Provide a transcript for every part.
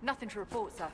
Nothing to report, sir.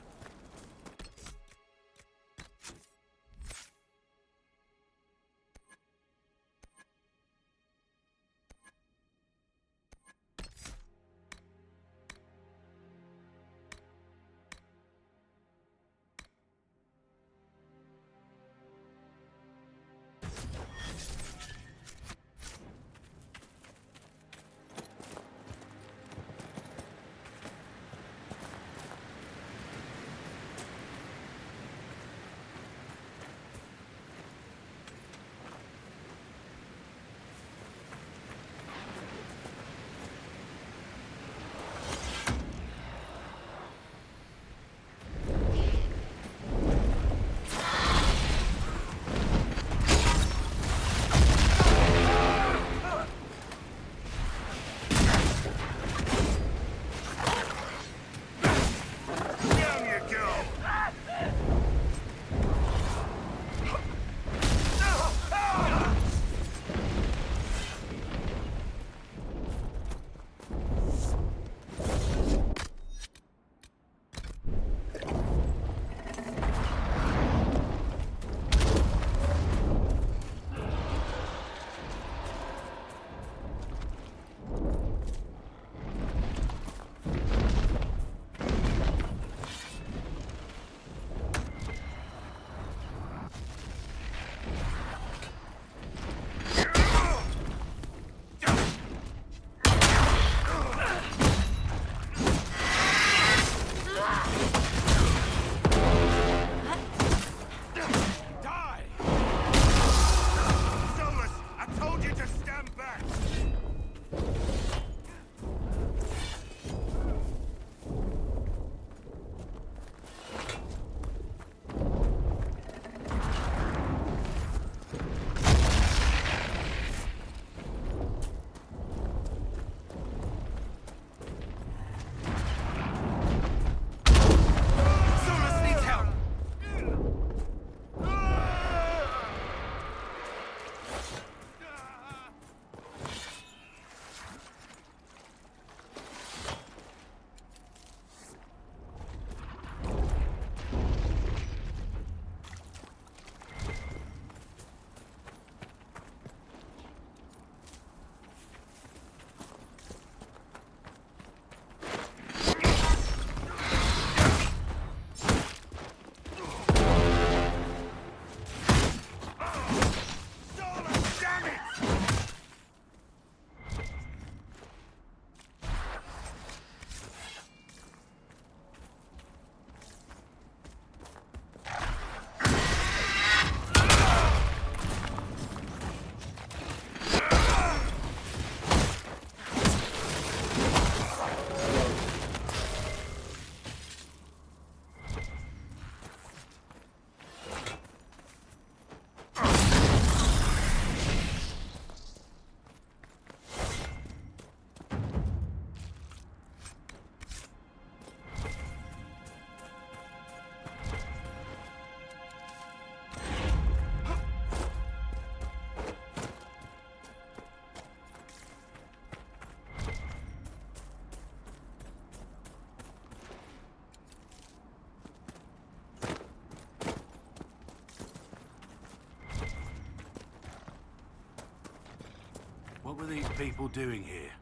What were these people doing here?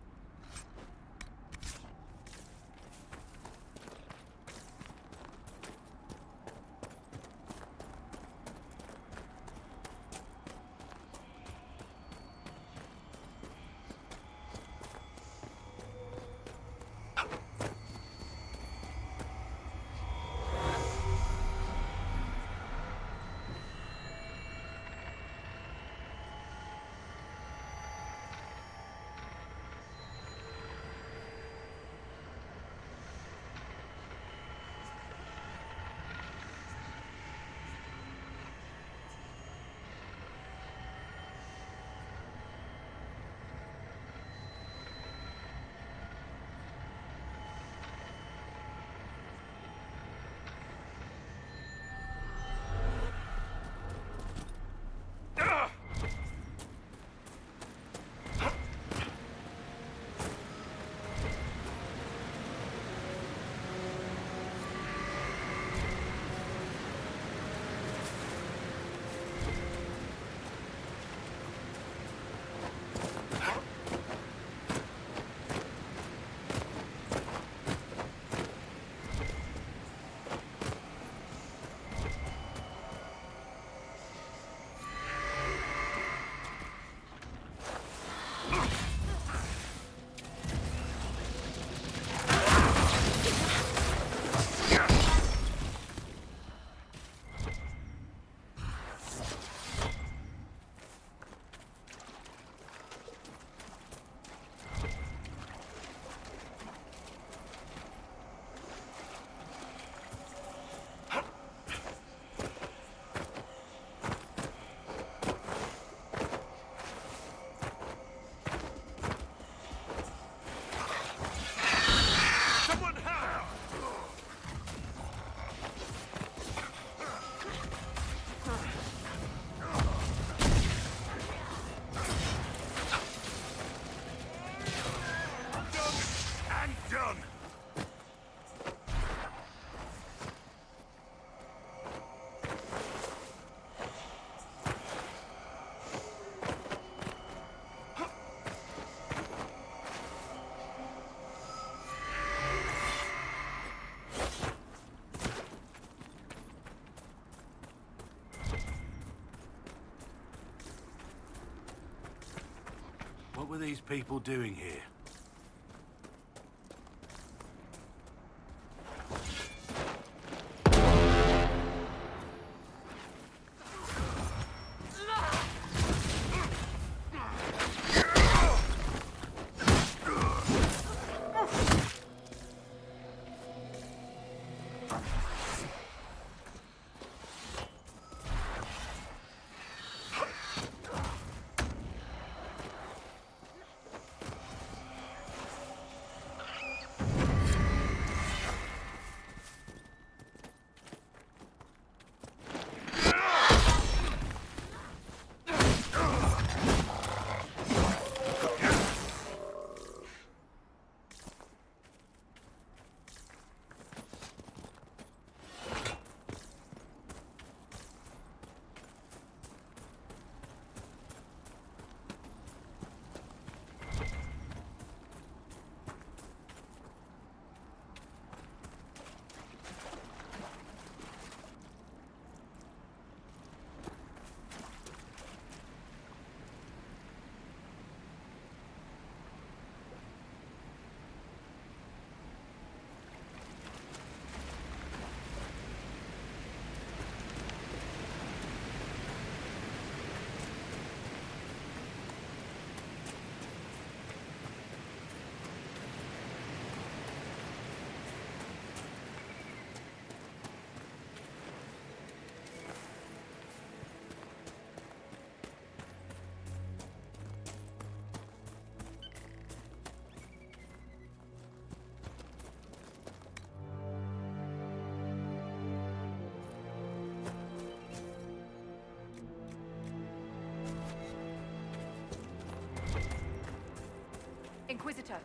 these people doing here? Inquisitor.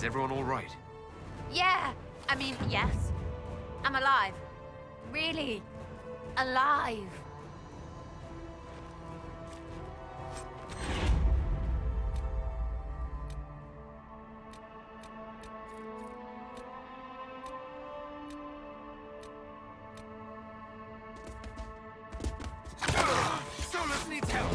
everyone all right? Yeah, I mean, yes. I'm alive. Really. Alive. Solus needs help!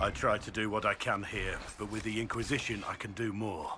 I try to do what I can here, but with the Inquisition I can do more.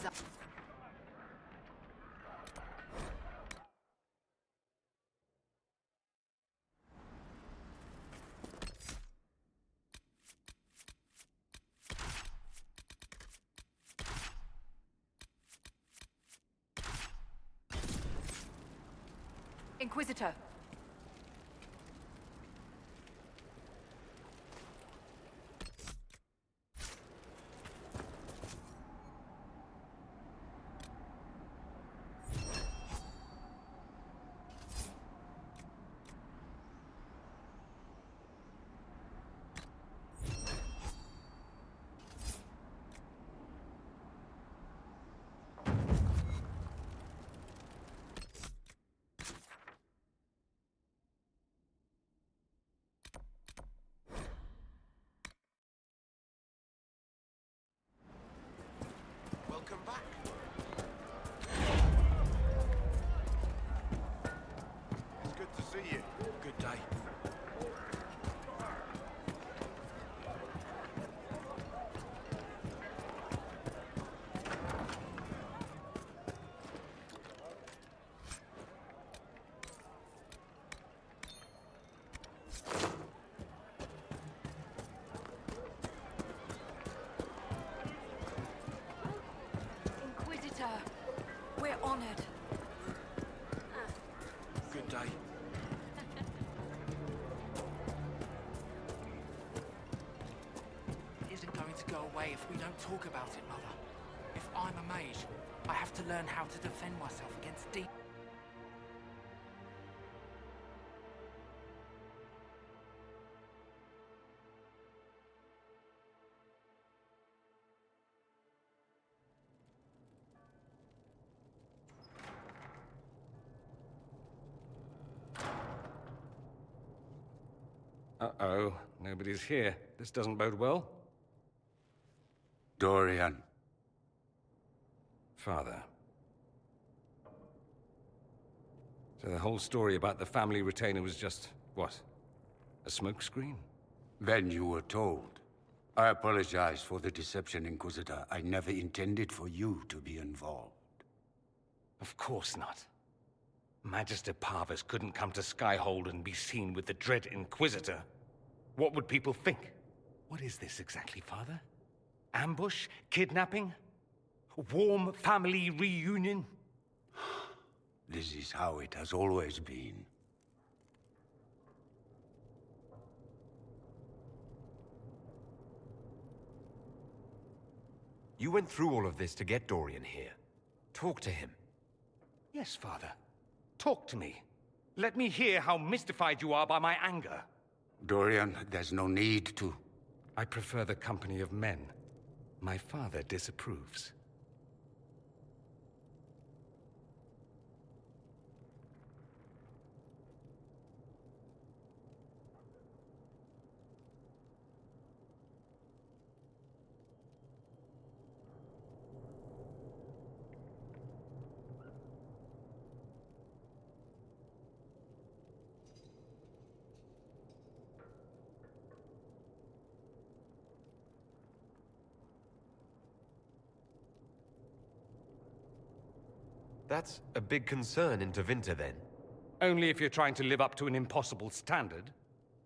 So Inquisitor. Welcome back. It's good to see you. Good day. Inquisitor, we're honored. Good day. It isn't going to go away if we don't talk about it, Mother. If I'm a mage, I have to learn how to defend myself against demons. Uh-oh, nobody's here. This doesn't bode well. Dorian. Father. So the whole story about the family retainer was just, what? A smokescreen? Then you were told. I apologize for the deception, Inquisitor. I never intended for you to be involved. Of course not. Magister Parvus couldn't come to Skyhold and be seen with the dread Inquisitor. What would people think? What is this exactly, Father? Ambush? Kidnapping? Warm family reunion? This is how it has always been. You went through all of this to get Dorian here. Talk to him. Yes, Father. Talk to me. Let me hear how mystified you are by my anger. Dorian, there's no need to. I prefer the company of men. My father disapproves. That's a big concern in Tevinter, then. Only if you're trying to live up to an impossible standard.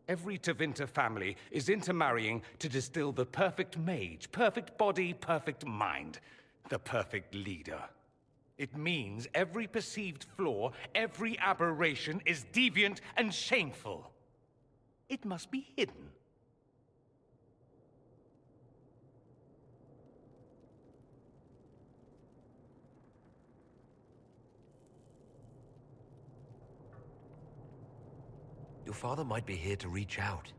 Every Tevinter family is intermarrying to distill the perfect mage, perfect body, perfect mind, the perfect leader. It means every perceived flaw, every aberration is deviant and shameful. It must be hidden. Your father might be here to reach out.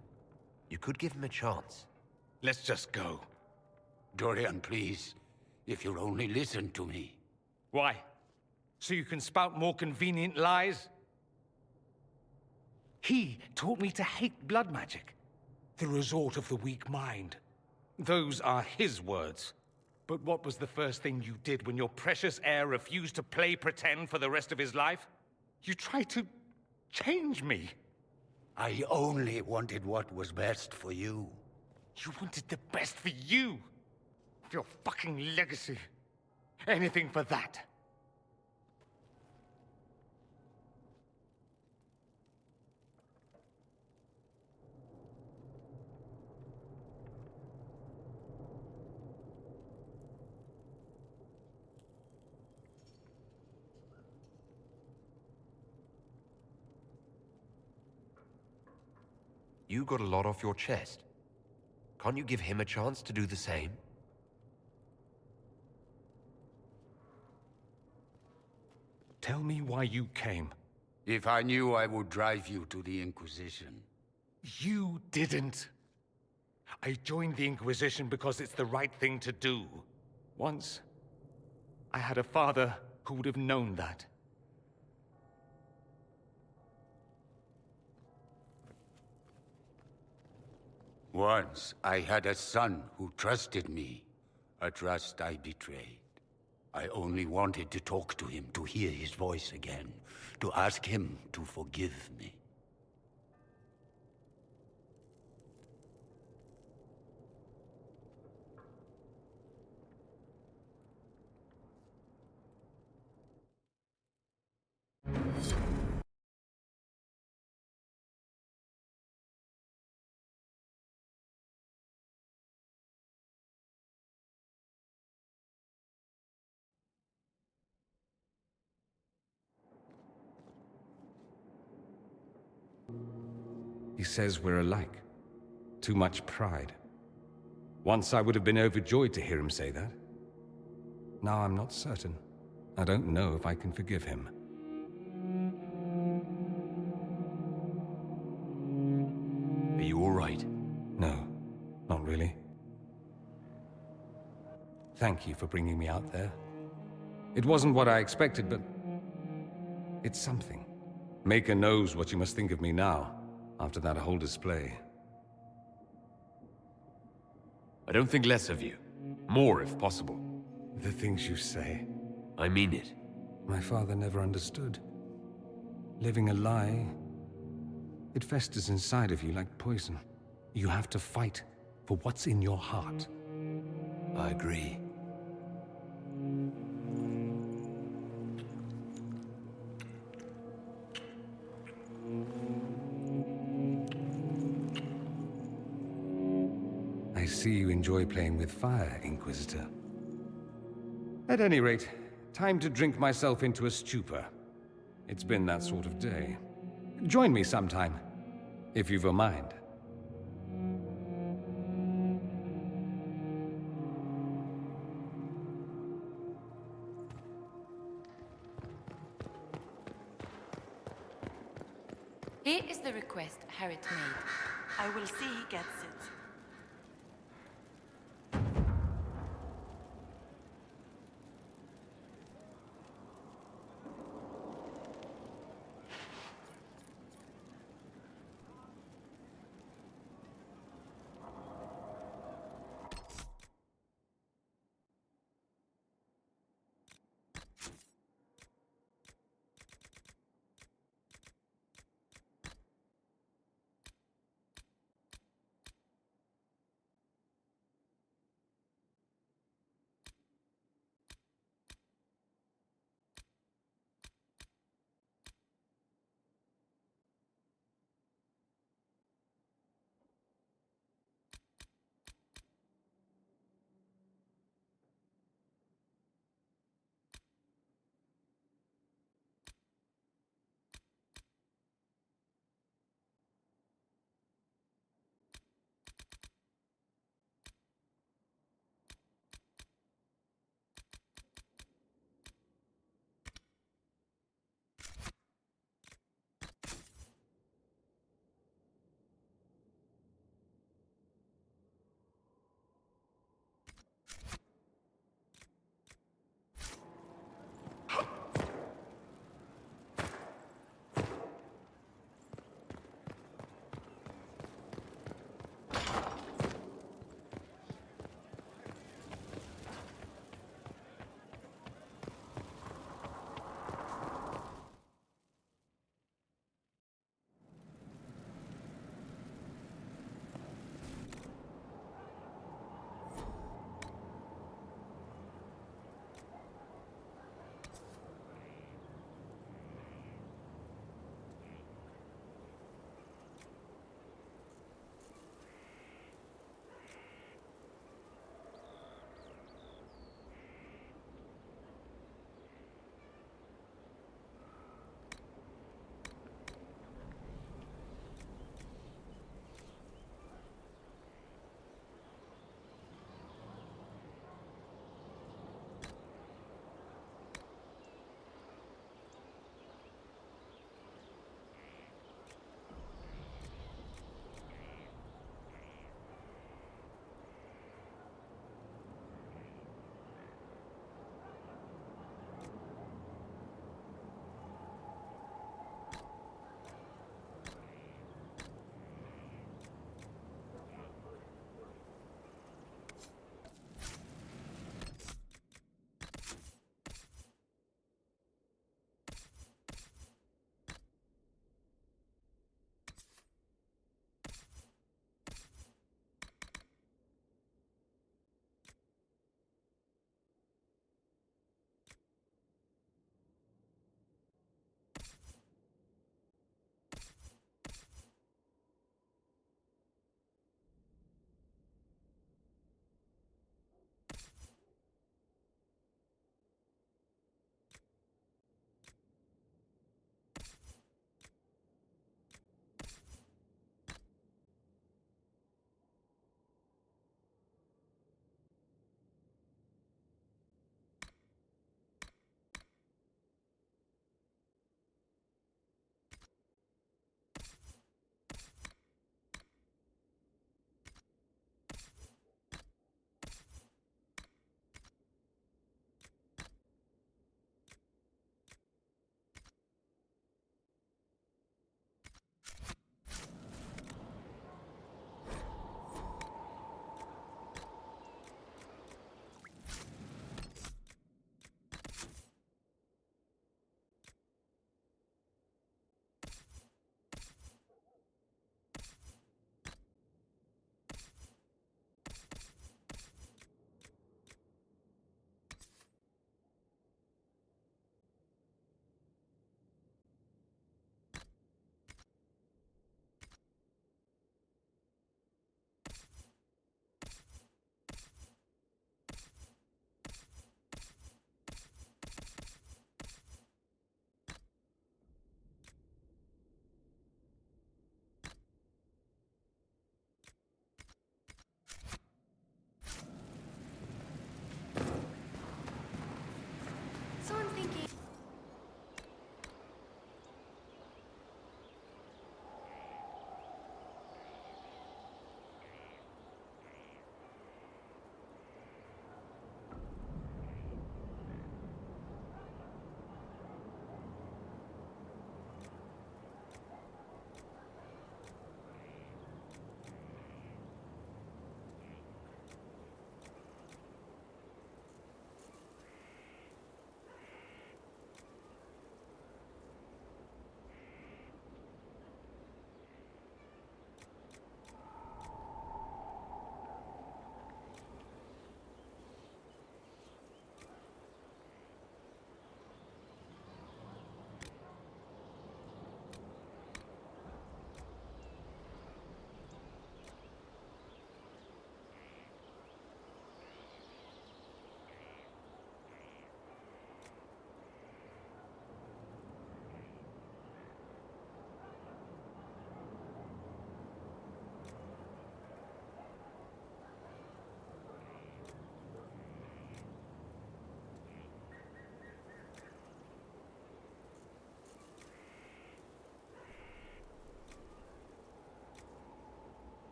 You could give him a chance. Let's just go. Dorian, please. If you'll only listen to me. Why? So you can spout more convenient lies? He taught me to hate blood magic. The resort of the weak mind. Those are his words. But what was the first thing you did when your precious heir refused to play pretend for the rest of his life? You tried to change me. I only wanted what was best for you. You wanted the best for you. Half your fucking legacy. Anything for that. You got a lot off your chest. Can't you give him a chance to do the same? Tell me why you came. If I knew, I would drive you to the Inquisition. You didn't. I joined the Inquisition because it's the right thing to do. Once, I had a father who would have known that. Once, I had a son who trusted me. A trust I betrayed. I only wanted to talk to him, to hear his voice again, to ask him to forgive me. He says we're alike. Too much pride. Once I would have been overjoyed to hear him say that. Now I'm not certain. I don't know if I can forgive him. Are you all right? No, not really. Thank you for bringing me out there. It wasn't what I expected, but it's something. Maker knows what you must think of me now, after that whole display. I don't think less of you. More, if possible. The things you say. I mean it. My father never understood. Living a lie, it festers inside of you like poison. You have to fight for what's in your heart. I agree. I see you enjoy playing with fire, Inquisitor. At any rate, time to drink myself into a stupor. It's been that sort of day. Join me sometime, if you've a mind. Here is the request Harriet made. I will see he gets it.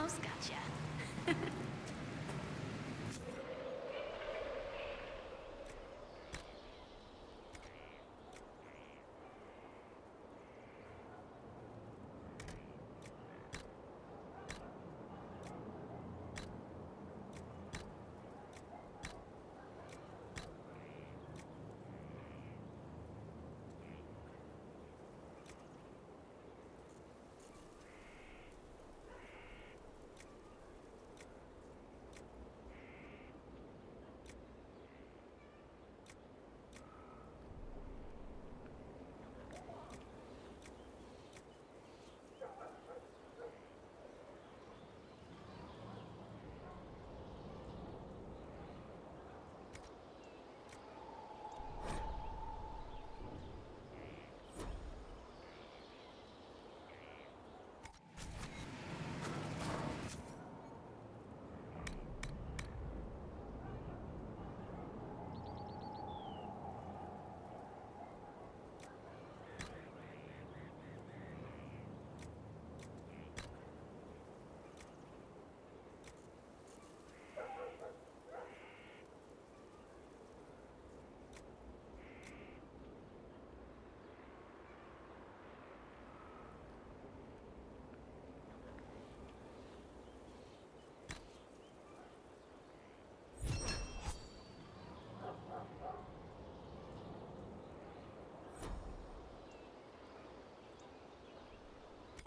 almost gotcha.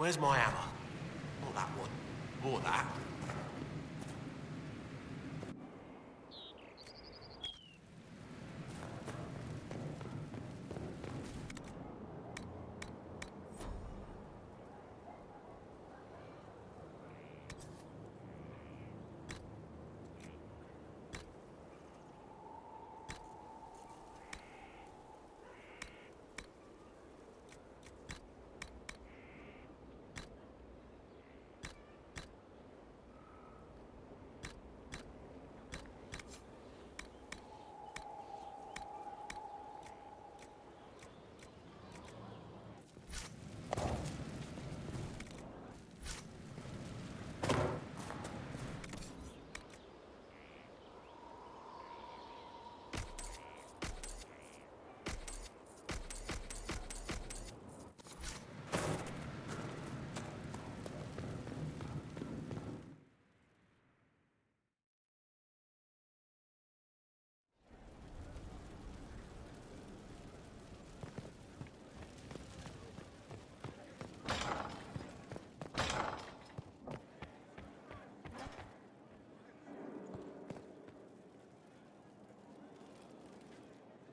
Where's my hammer? Not that one. Or that.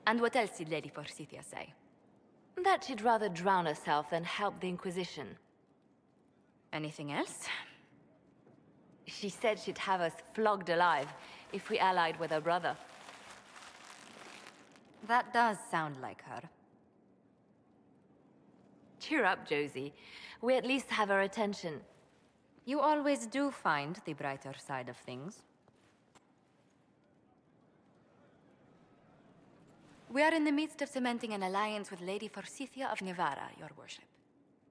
And what else did Lady Forsythia say? That she'd rather drown herself than help the Inquisition. Anything else? She said she'd have us flogged alive if we allied with her brother. That does sound like her. Cheer up, Josie. We at least have her attention. You always do find the brighter side of things. We are in the midst of cementing an alliance with Lady Forsythia of Navarra, your worship.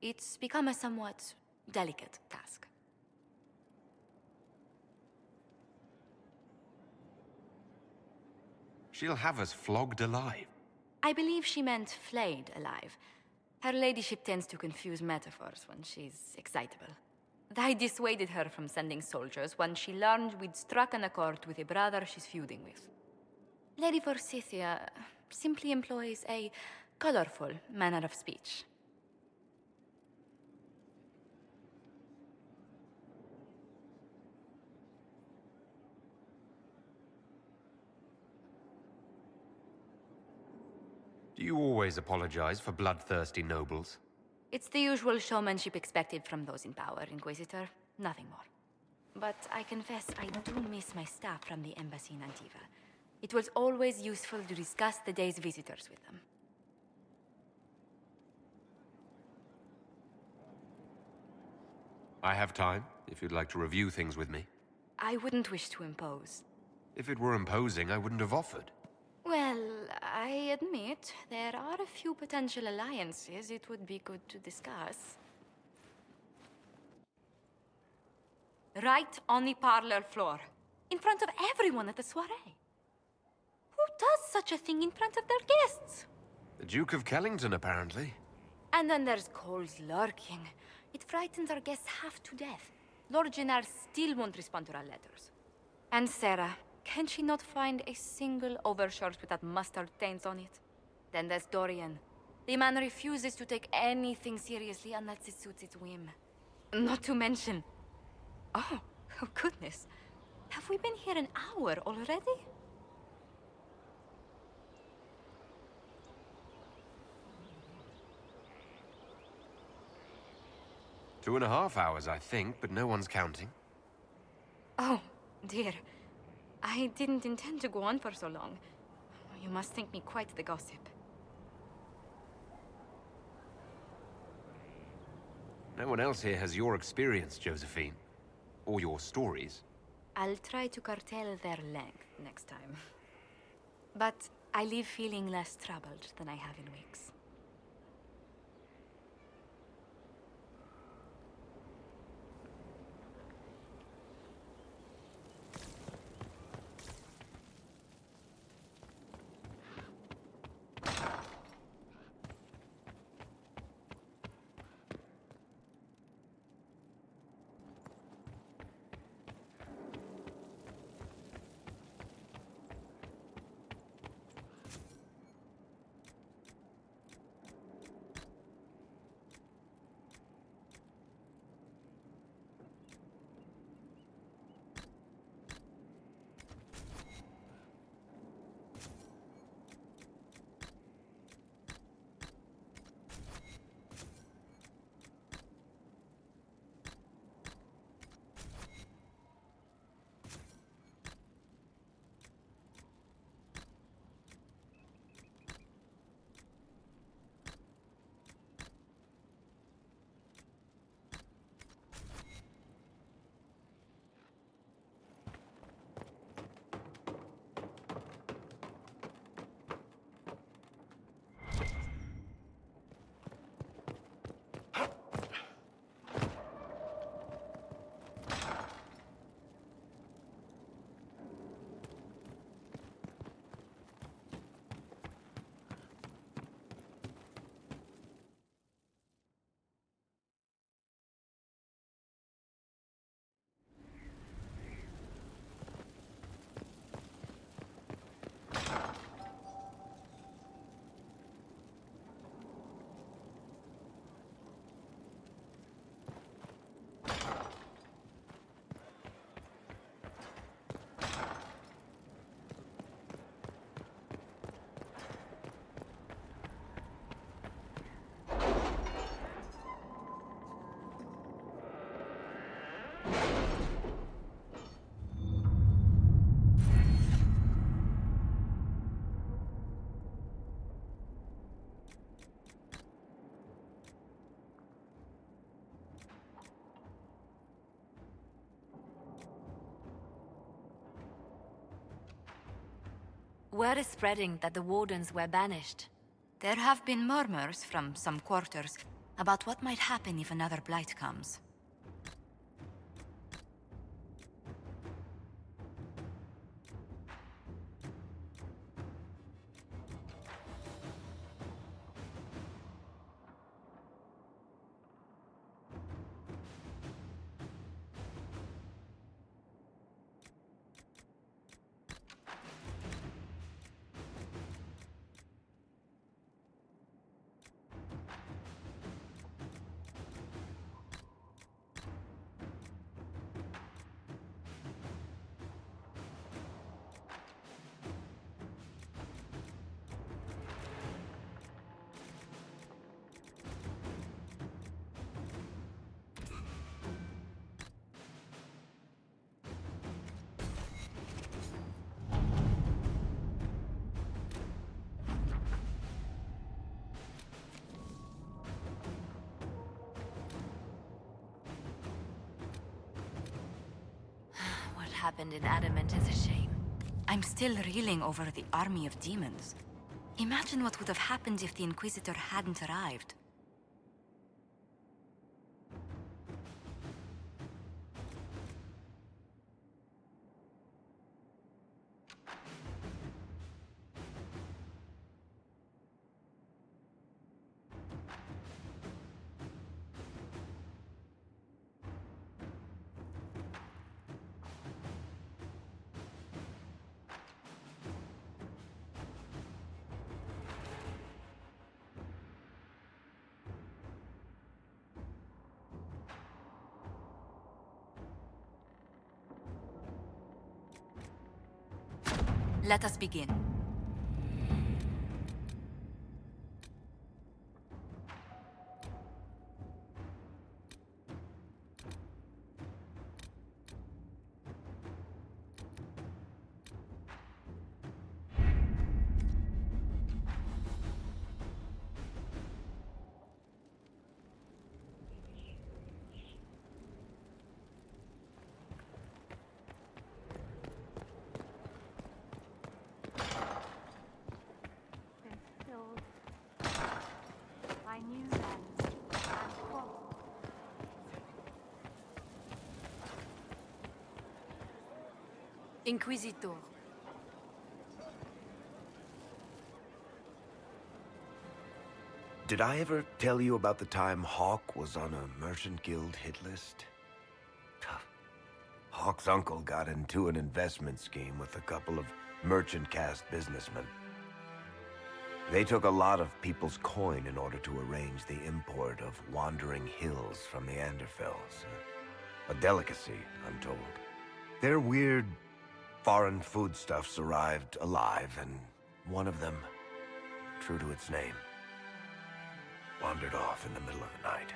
It's become a somewhat delicate task. She'll have us flogged alive. I believe she meant flayed alive. Her ladyship tends to confuse metaphors when she's excitable. I dissuaded her from sending soldiers when she learned we'd struck an accord with a brother she's feuding with. Lady Forsythia simply employs a colorful manner of speech. Do you always apologize for bloodthirsty nobles? It's the usual showmanship expected from those in power, Inquisitor. Nothing more. But I confess I do miss my staff from the embassy in Antiva. It was always useful to discuss the day's visitors with them. I have time, if you'd like to review things with me. I wouldn't wish to impose. If it were imposing, I wouldn't have offered. Well, I admit there are a few potential alliances it would be good to discuss. Right on the parlor floor. In front of everyone at the soiree. Who does such a thing in front of their guests? The Duke of Kellington, apparently. And then there's Cole's lurking. It frightens our guests half to death. Lord Jennar still won't respond to our letters. And Sarah, can she not find a single overshirt with that mustard taint on it? Then there's Dorian. The man refuses to take anything seriously unless it suits its whim. Not to mention... Oh goodness. Have we been here an hour already? Two and a half hours, I think, but no one's counting. Oh, dear. I didn't intend to go on for so long. You must think me quite the gossip. No one else here has your experience, Josephine. Or your stories. I'll try to curtail their length next time. But I leave feeling less troubled than I have in weeks. Word is spreading that the Wardens were banished. There have been murmurs from some quarters about what might happen if another blight comes. What happened in Adamant is a shame. I'm still reeling over the army of demons. Imagine what would have happened if the Inquisitor hadn't arrived. Let us begin. Inquisitor. Did I ever tell you about the time Hawk was on a Merchant Guild hit list? Hawk's uncle got into an investment scheme with a couple of merchant caste businessmen. They took a lot of people's coin in order to arrange the import of wandering hills from the Anderfells. A delicacy, I'm told. Their weird foreign foodstuffs arrived alive, and one of them, true to its name, wandered off in the middle of the night.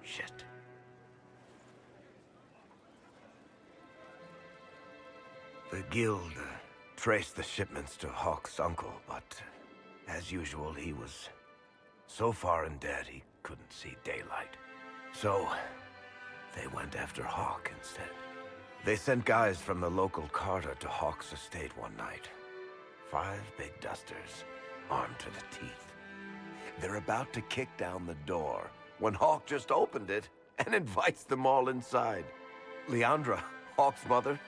Shit. The guild traced the shipments to Hawk's uncle, but as usual, he was so far in debt he couldn't see daylight. So they went after Hawk instead. They sent guys from the local carter to Hawk's estate one night. 5 big dusters, armed to the teeth. They're about to kick down the door when Hawk just opened it and invites them all inside. Leandra, Hawk's mother,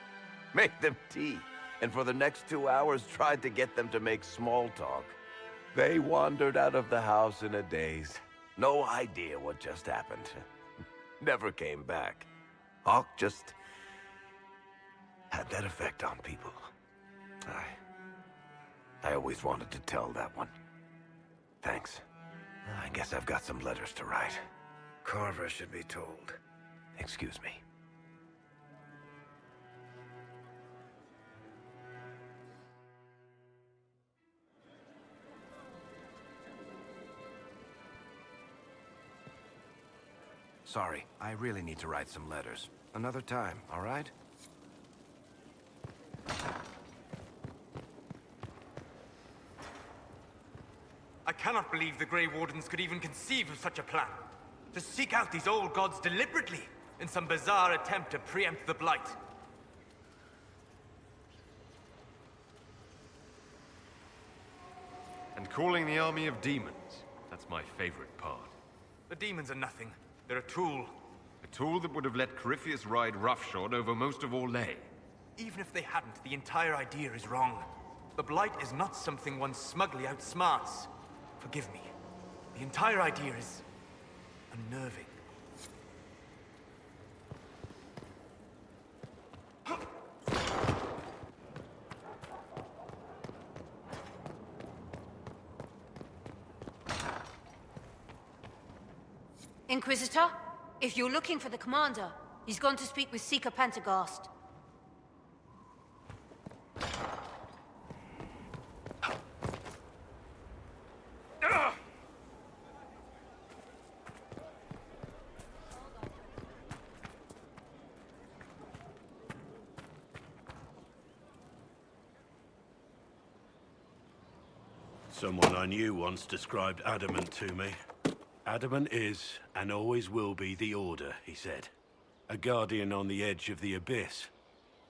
made them tea, and for the next 2 hours tried to get them to make small talk. They wandered out of the house in a daze. No idea what just happened. Never came back. Hawk just had that effect on people. I always wanted to tell that one. Thanks. I guess I've got some letters to write. Carver should be told. Excuse me. Sorry, I really need to write some letters. Another time, all right? I cannot believe the Grey Wardens could even conceive of such a plan. To seek out these old gods deliberately, in some bizarre attempt to preempt the Blight. And calling the army of demons. That's my favorite part. The demons are nothing. They're a tool. A tool that would have let Corypheus ride roughshod over most of Orlais. Even if they hadn't, the entire idea is wrong. The Blight is not something one smugly outsmarts. Forgive me. The entire idea is unnerving. Inquisitor, if you're looking for the commander, he's gone to speak with Seeker Pentagast. Someone I knew once described Adamant to me. Adamant is, and always will be, the Order, he said. A guardian on the edge of the abyss.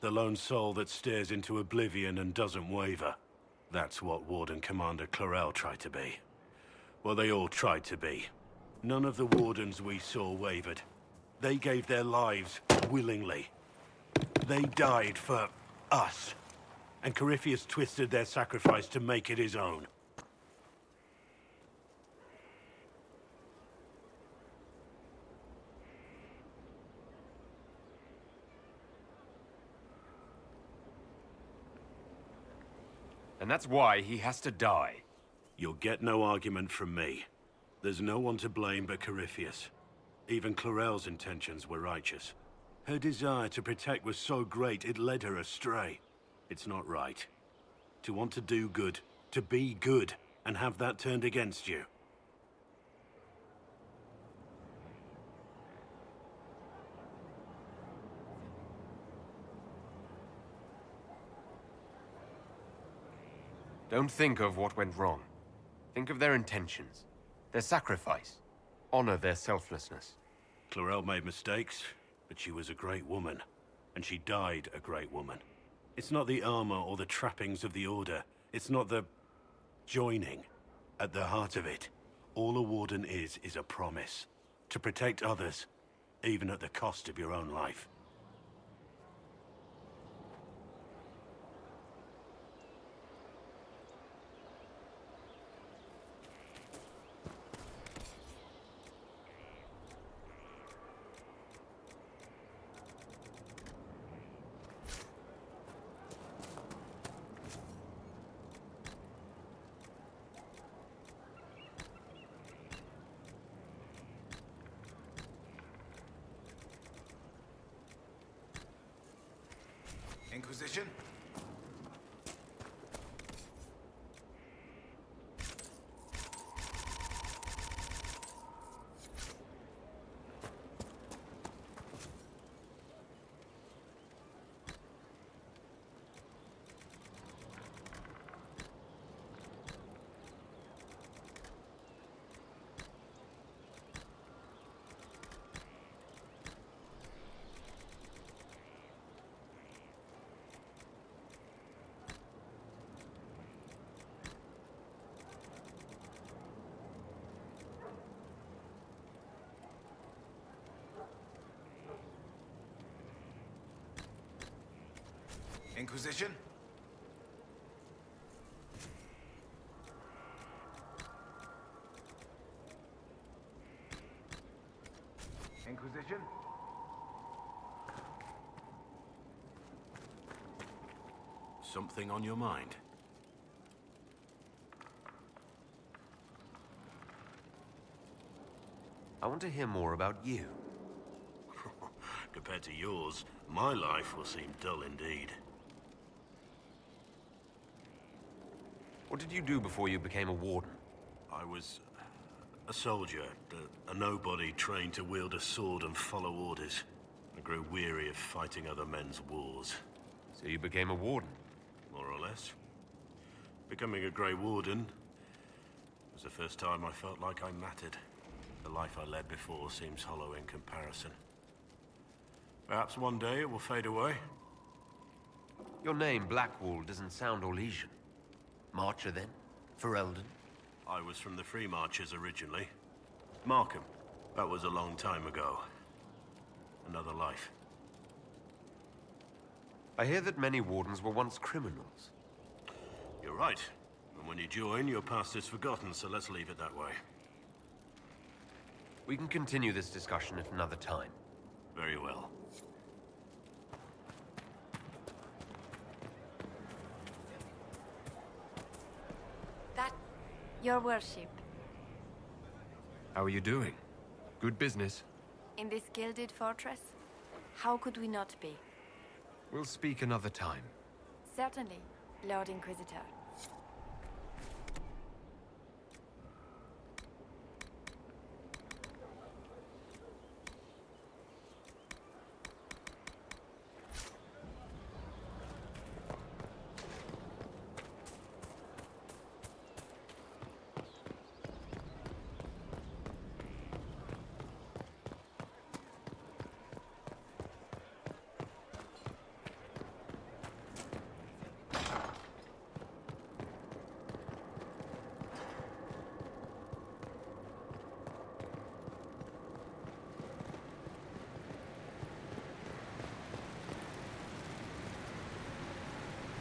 The lone soul that stares into oblivion and doesn't waver. That's what Warden Commander Clarel tried to be. Well, they all tried to be. None of the Wardens we saw wavered. They gave their lives willingly. They died for us. And Corypheus twisted their sacrifice to make it his own. And that's why he has to die. You'll get no argument from me. There's no one to blame but Corypheus. Even Clorel's intentions were righteous. Her desire to protect was so great it led her astray. It's not right. To want to do good, to be good, and have that turned against you. Don't think of what went wrong. Think of their intentions, their sacrifice. Honor their selflessness. Clorel made mistakes, but she was a great woman. And she died a great woman. It's not the armor or the trappings of the Order. It's not the joining. At the heart of it, all a warden is a promise. To protect others, even at the cost of your own life. Inquisition? Inquisition? Inquisition? Something on your mind? I want to hear more about you. Compared to yours, my life will seem dull indeed. What did you do before you became a warden? I was a soldier, a nobody trained to wield a sword and follow orders. I grew weary of fighting other men's wars. So you became a warden? More or less. Becoming a Grey Warden was the first time I felt like I mattered. The life I led before seems hollow in comparison. Perhaps one day it will fade away. Your name, Blackwall, doesn't sound Orlesian. Marcher, then? Ferelden? I was from the Free Marchers originally. Markham. That was a long time ago. Another life. I hear that many wardens were once criminals. You're right. And when you join, your past is forgotten, so let's leave it that way. We can continue this discussion at another time. Very well. Your worship. How are you doing? Good business? In this gilded fortress? How could we not be? We'll speak another time. Certainly, Lord Inquisitor.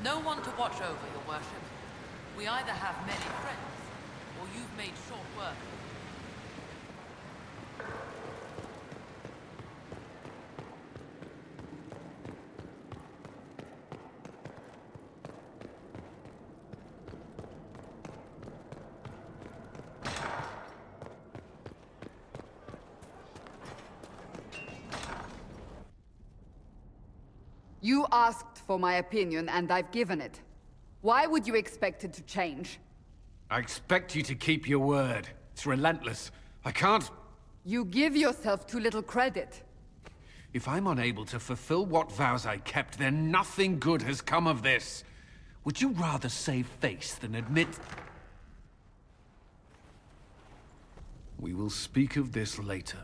No one to watch over, your worship. We either have many friends, or you've made short work. You asked for my opinion, and I've given it. Why would you expect it to change? I expect you to keep your word. It's relentless. I can't... You give yourself too little credit. If I'm unable to fulfill what vows I kept, then nothing good has come of this. Would you rather save face than admit... We will speak of this later.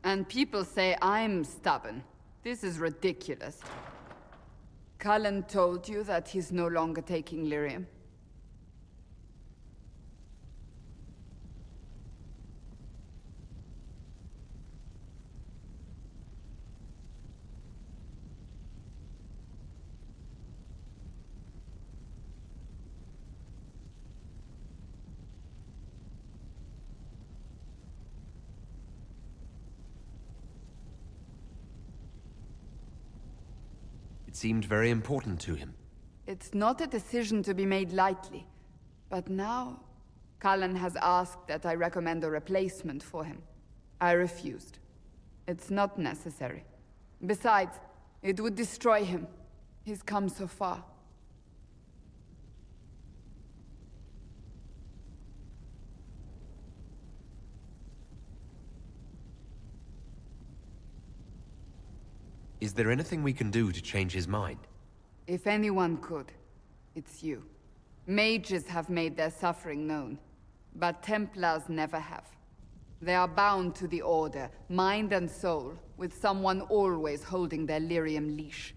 And people say I'm stubborn. This is ridiculous. Cullen told you that he's no longer taking lyrium. It seemed very important to him. It's not a decision to be made lightly. But now, Cullen has asked that I recommend a replacement for him. I refused. It's not necessary. Besides, it would destroy him. He's come so far. Is there anything we can do to change his mind? If anyone could, it's you. Mages have made their suffering known, but Templars never have. They are bound to the Order, mind and soul, with someone always holding their lyrium leash.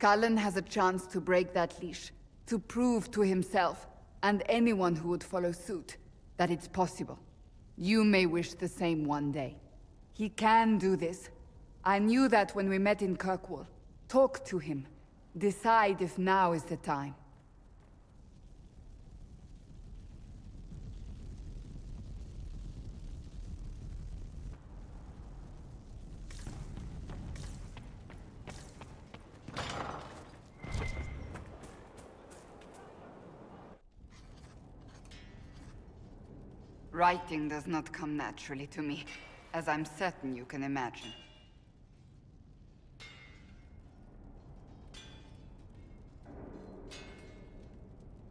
Cullen has a chance to break that leash, to prove to himself, and anyone who would follow suit, that it's possible. You may wish the same one day. He can do this. I knew that when we met in Kirkwall. Talk to him. Decide if now is the time. Writing does not come naturally to me, as I'm certain you can imagine.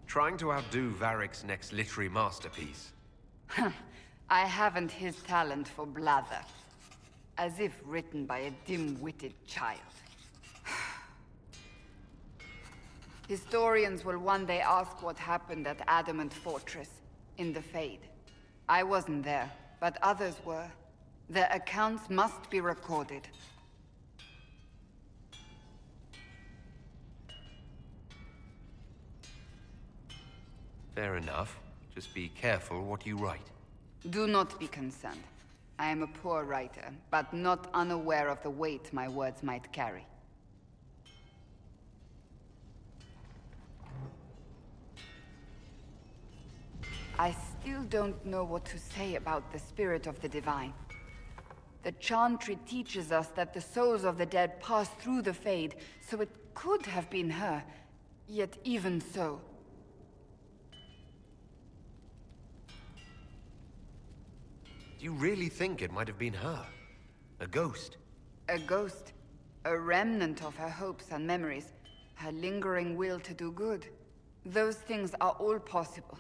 Trying to outdo Varric's next literary masterpiece. I haven't his talent for blather. As if written by a dim-witted child. Historians will one day ask what happened at Adamant Fortress, in the Fade. I wasn't there, but others were. Their accounts must be recorded. Fair enough. Just be careful what you write. Do not be concerned. I am a poor writer, but not unaware of the weight my words might carry. I still don't know what to say about the spirit of the divine. The Chantry teaches us that the souls of the dead pass through the Fade, so it could have been her. Yet even so... Do you really think it might have been her? A ghost? A ghost. A remnant of her hopes and memories. Her lingering will to do good. Those things are all possible.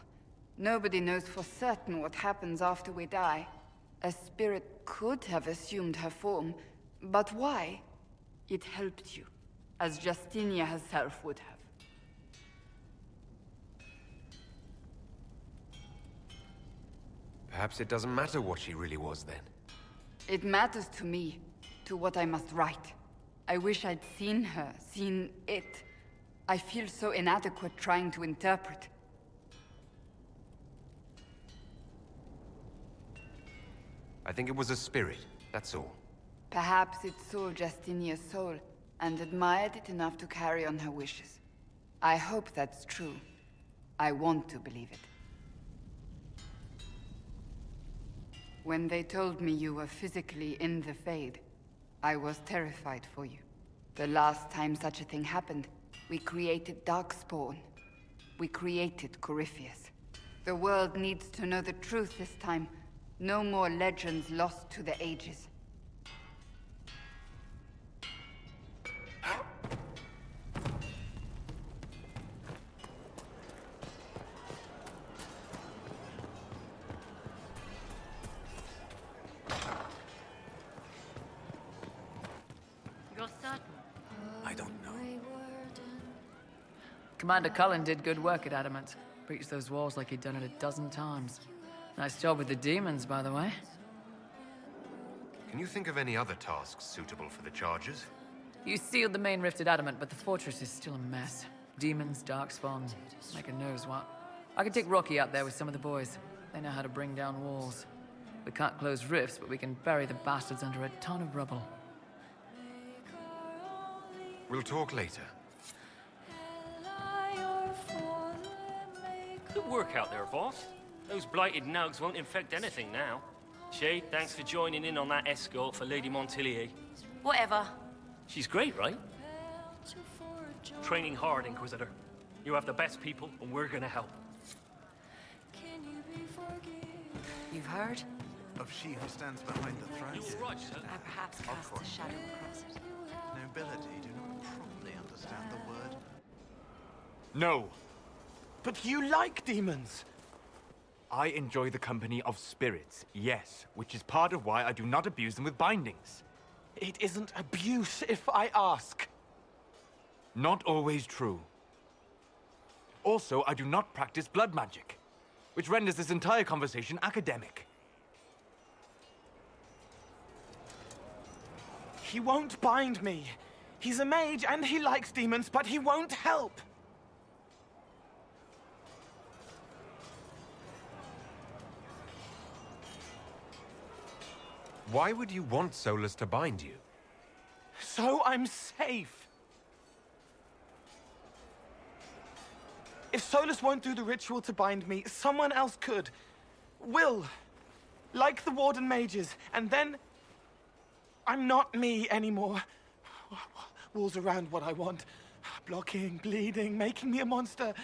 Nobody knows for certain what happens after we die. A spirit could have assumed her form, but why? It helped you, as Justinia herself would have. Perhaps it doesn't matter what she really was then. It matters to me, to what I must write. I wish I'd seen her, seen it. I feel so inadequate trying to interpret. I think it was a spirit, that's all. Perhaps it saw Justinia's soul, and admired it enough to carry on her wishes. I hope that's true. I want to believe it. When they told me you were physically in the Fade, I was terrified for you. The last time such a thing happened, we created Darkspawn. We created Corypheus. The world needs to know the truth this time. No more legends lost to the ages. I don't know. Commander Cullen did good work at Adamant. Breached those walls like he'd done it a dozen times. Nice job with the demons, by the way. Can you think of any other tasks suitable for the Chargers? You sealed the main rift at Adamant, but the fortress is still a mess. Demons, darkspawn, making knows what. I could take Rocky out there with some of the boys. They know how to bring down walls. We can't close rifts, but we can bury the bastards under a ton of rubble. We'll talk later. Good work out there, boss. Those blighted nugs won't infect anything now. Shay, thanks for joining in on that escort for Lady Montilier. Whatever. She's great, right? Training hard, Inquisitor. You have the best people, and we're gonna help. You've heard? Of she who stands behind the throne. You're right, sir. I perhaps cast a shadow across it. Nobility do not properly understand the word. No. But you like demons. I enjoy the company of spirits, yes, which is part of why I do not abuse them with bindings. It isn't abuse if I ask. Not always true. Also, I do not practice blood magic, which renders this entire conversation academic. He won't bind me. He's a mage and he likes demons, but he won't help. Why would you want Solus to bind you? So I'm safe. If Solus won't do the ritual to bind me, someone else could. Will. Like the Warden mages. And then I'm not me anymore. Walls around what I want. Blocking, bleeding, making me a monster.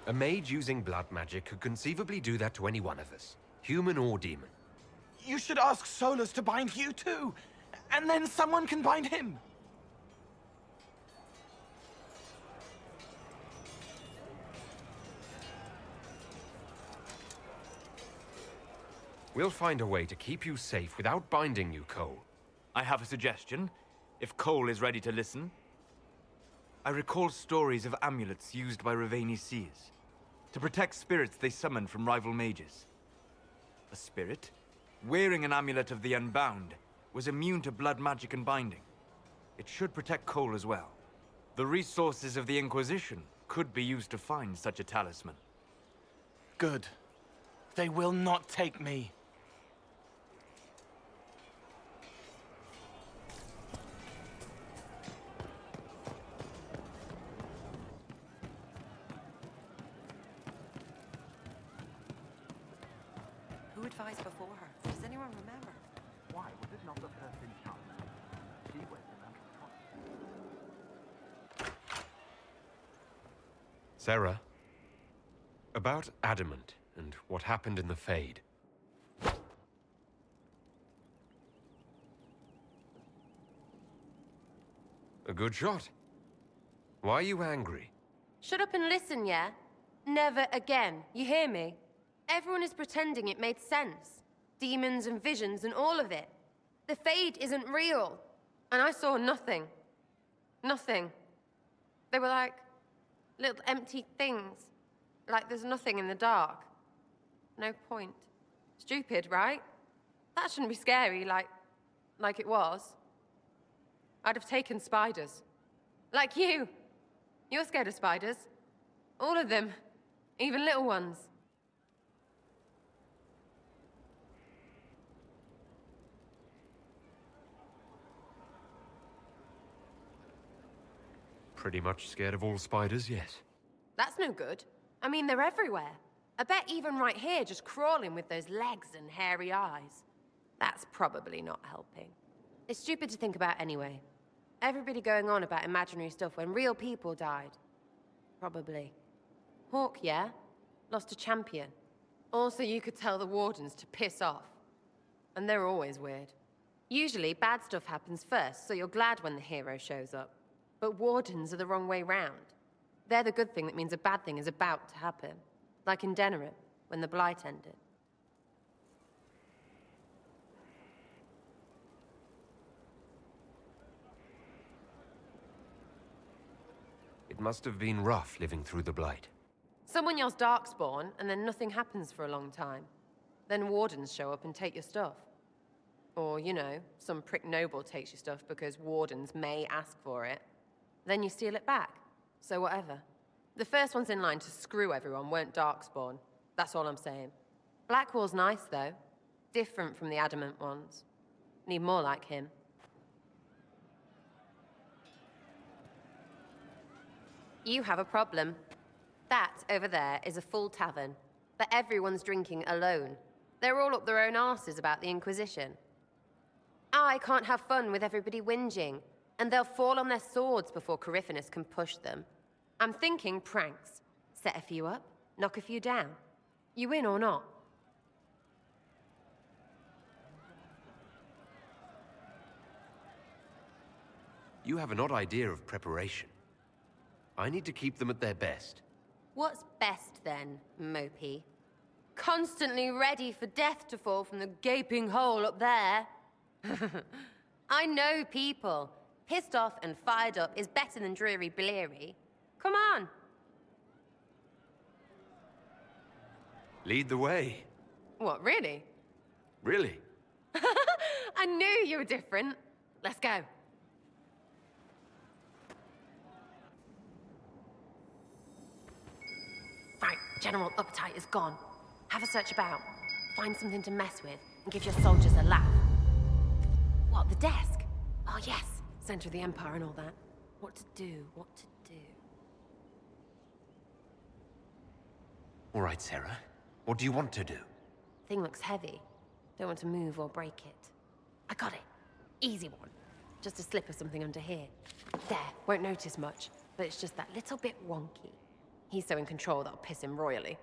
A mage using blood magic could conceivably do that to any one of us, human or demon. You should ask Solus to bind you too. And then someone can bind him. We'll find a way to keep you safe without binding you, Cole. I have a suggestion, if Cole is ready to listen. I recall stories of amulets used by Raveni seers to protect spirits they summon from rival mages. A spirit, wearing an amulet of the Unbound, was immune to blood magic and binding. It should protect Cole as well. The resources of the Inquisition could be used to find such a talisman. Good. They will not take me. Who advised before her? Does anyone remember? Why was it not the first in charge? She went in under Sarah, about Adamant and what happened in the Fade. A good shot. Why are you angry? Shut up and listen, yeah? Never again. You hear me? Everyone is pretending it made sense. Demons and visions and all of it. The Fade isn't real. And I saw nothing. Nothing. They were like little empty things. Like there's nothing in the dark. No point. Stupid, right? That shouldn't be scary, like it was. I'd have taken spiders. Like you. You're scared of spiders. All of them. Even little ones. Pretty much scared of all spiders, yes. That's no good. I mean, they're everywhere. I bet even right here, just crawling with those legs and hairy eyes. That's probably not helping. It's stupid to think about anyway. Everybody going on about imaginary stuff when real people died. Probably. Hawk, yeah? Lost a champion. Also, you could tell the Wardens to piss off. And they're always weird. Usually, bad stuff happens first, so you're glad when the hero shows up. But Wardens are the wrong way round. They're the good thing that means a bad thing is about to happen. Like in Denerim, when the Blight ended. It must have been rough living through the Blight. Someone yells Darkspawn, and then nothing happens for a long time. Then wardens show up and take your stuff. Or, you know, some prick noble takes your stuff because wardens may ask for it. Then you steal it back. So whatever. The first ones in line to screw everyone weren't Darkspawn. That's all I'm saying. Blackwall's nice, though. Different from the Adamant ones. Need more like him. You have a problem. That, over there, is a full tavern. But everyone's drinking alone. They're all up their own arses about the Inquisition. I can't have fun with everybody whinging, and they'll fall on their swords before Corypheus can push them. I'm thinking pranks. Set a few up, knock a few down. You in or not? You have an odd idea of preparation. I need to keep them at their best. What's best then, Mopey? Constantly ready for death to fall from the gaping hole up there. I know people. Pissed off and fired up is better than dreary bleary. Come on. Lead the way. What, really? Really? I knew you were different. Let's go. Right, general appetite is gone. Have a search about. Find something to mess with and give your soldiers a laugh. What, the desk? Oh yes, center of the Empire and all that. What to do, what to do. All right, Sarah. What do you want to do? Thing looks heavy. Don't want to move or break it. I got it. Easy one. Just a slip of something under here. There, won't notice much, but it's just that little bit wonky. He's so in control that'll piss him royally.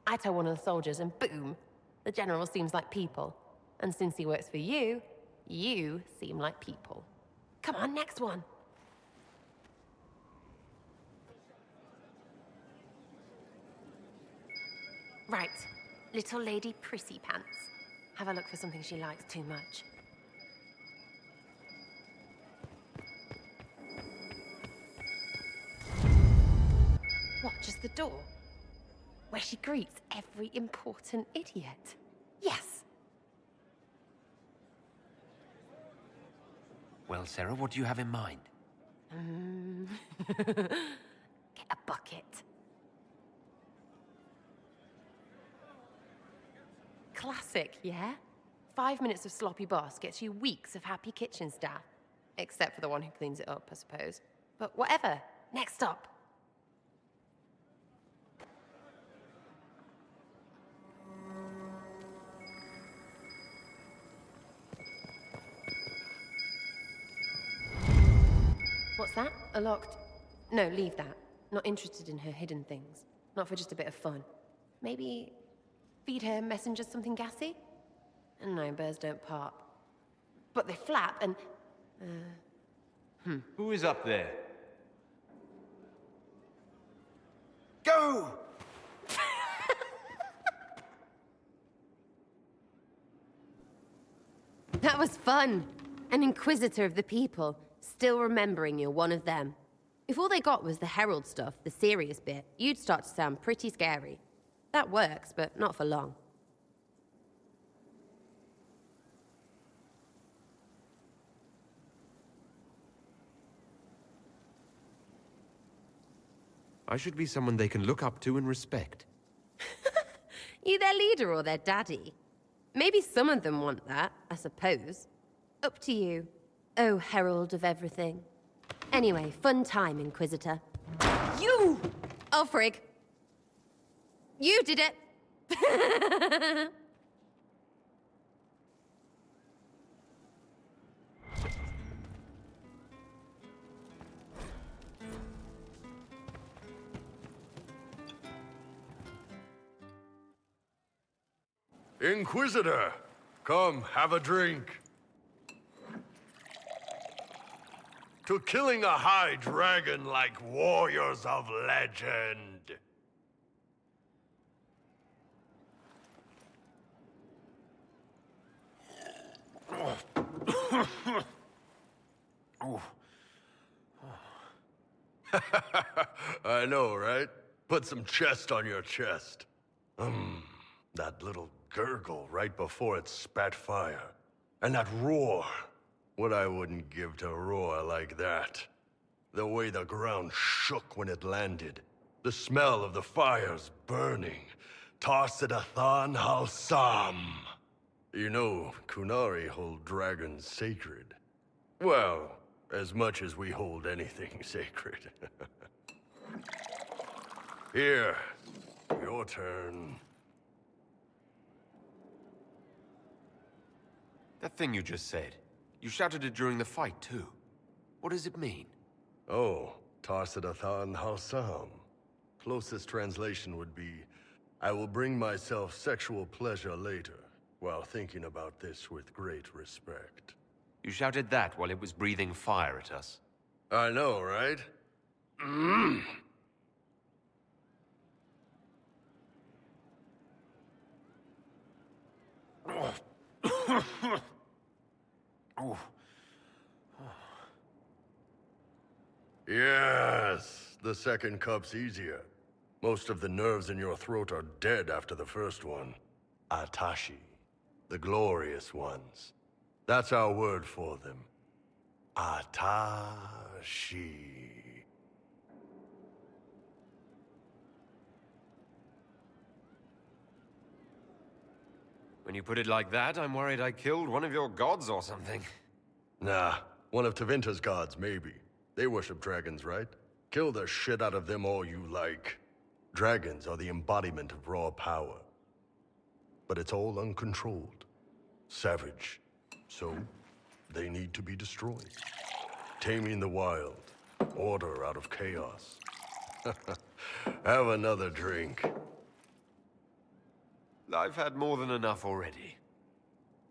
I tell one of the soldiers and boom, the general seems like people. And since he works for you, you seem like people. Come on, next one. Right, little lady Prissy Pants. Have a look for something she likes too much. What, just the door? Where she greets every important idiot. Yes! Well, Sarah, what do you have in mind? Get a bucket. Classic, yeah? 5 minutes of sloppy boss gets you weeks of happy kitchen staff. Except for the one who cleans it up, I suppose. But whatever. Next up. What's that? A locked... No, leave that. Not interested in her hidden things. Not for just a bit of fun. Maybe... feed her messengers something gassy? No, bears don't pop. But they flap and... Who is up there? Go! That was fun. An inquisitor of the people. Still remembering you're one of them. If all they got was the herald stuff, the serious bit, you'd start to sound pretty scary. That works, but not for long. I should be someone they can look up to and respect. You their leader or their daddy? Maybe some of them want that, I suppose. Up to you. Oh, herald of everything. Anyway, fun time, Inquisitor. You! Oh, frig. You did it! Inquisitor, come have a drink. To killing a high dragon like warriors of legend. I know, right? Put some chest on your chest. That little gurgle right before it spat fire. And that roar. What I wouldn't give to roar like that. The way the ground shook when it landed. The smell of the fires burning. Tarsidathan Halsam. You know, Kunari hold dragons sacred. Well, as much as we hold anything sacred. Here, your turn. That thing you just said, you shouted it during the fight, too. What does it mean? Oh, Tarsidathan Halsam. Closest translation would be, I will bring myself sexual pleasure later, while thinking about this with great respect. You shouted that while it was breathing fire at us. I know, right? Yes, the second cup's easier. Most of the nerves in your throat are dead after the first one. Atashi, the glorious ones. That's our word for them. Atashi. When you put it like that, I'm worried I killed one of your gods or something. Nah, one of Tevinter's gods, maybe. They worship dragons, right? Kill the shit out of them all you like. Dragons are the embodiment of raw power. But it's all uncontrolled. Savage. So, they need to be destroyed. Taming the wild. Order out of chaos. Have another drink. I've had more than enough already.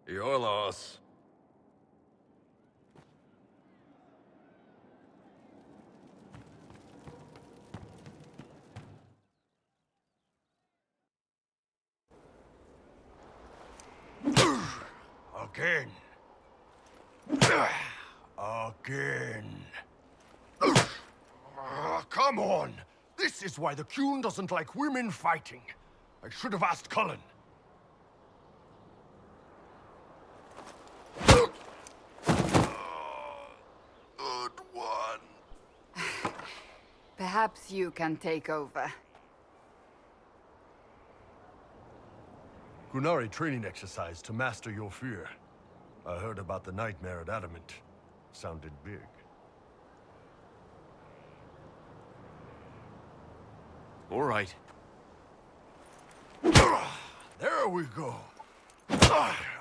Your loss. Again. Again. Come on! This is why the Qun doesn't like women fighting. I should have asked Cullen. Good one. Perhaps you can take over. Kunari training exercise to master your fear. I heard about the nightmare at Adamant. Sounded big. All right. There we go.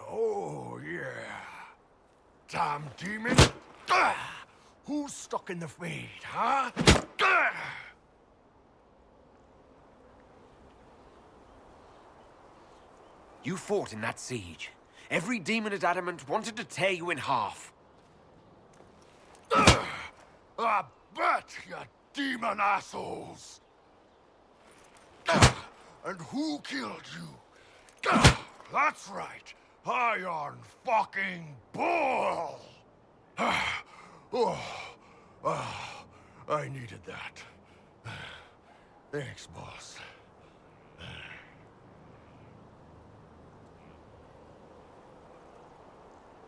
Oh, yeah. Damn demon. Who's stuck in the fade, huh? You fought in that siege. Every demon at Adamant wanted to tear you in half. I bet, you demon assholes! And who killed you? That's right, Iron fucking Bull! I needed that. Thanks, boss.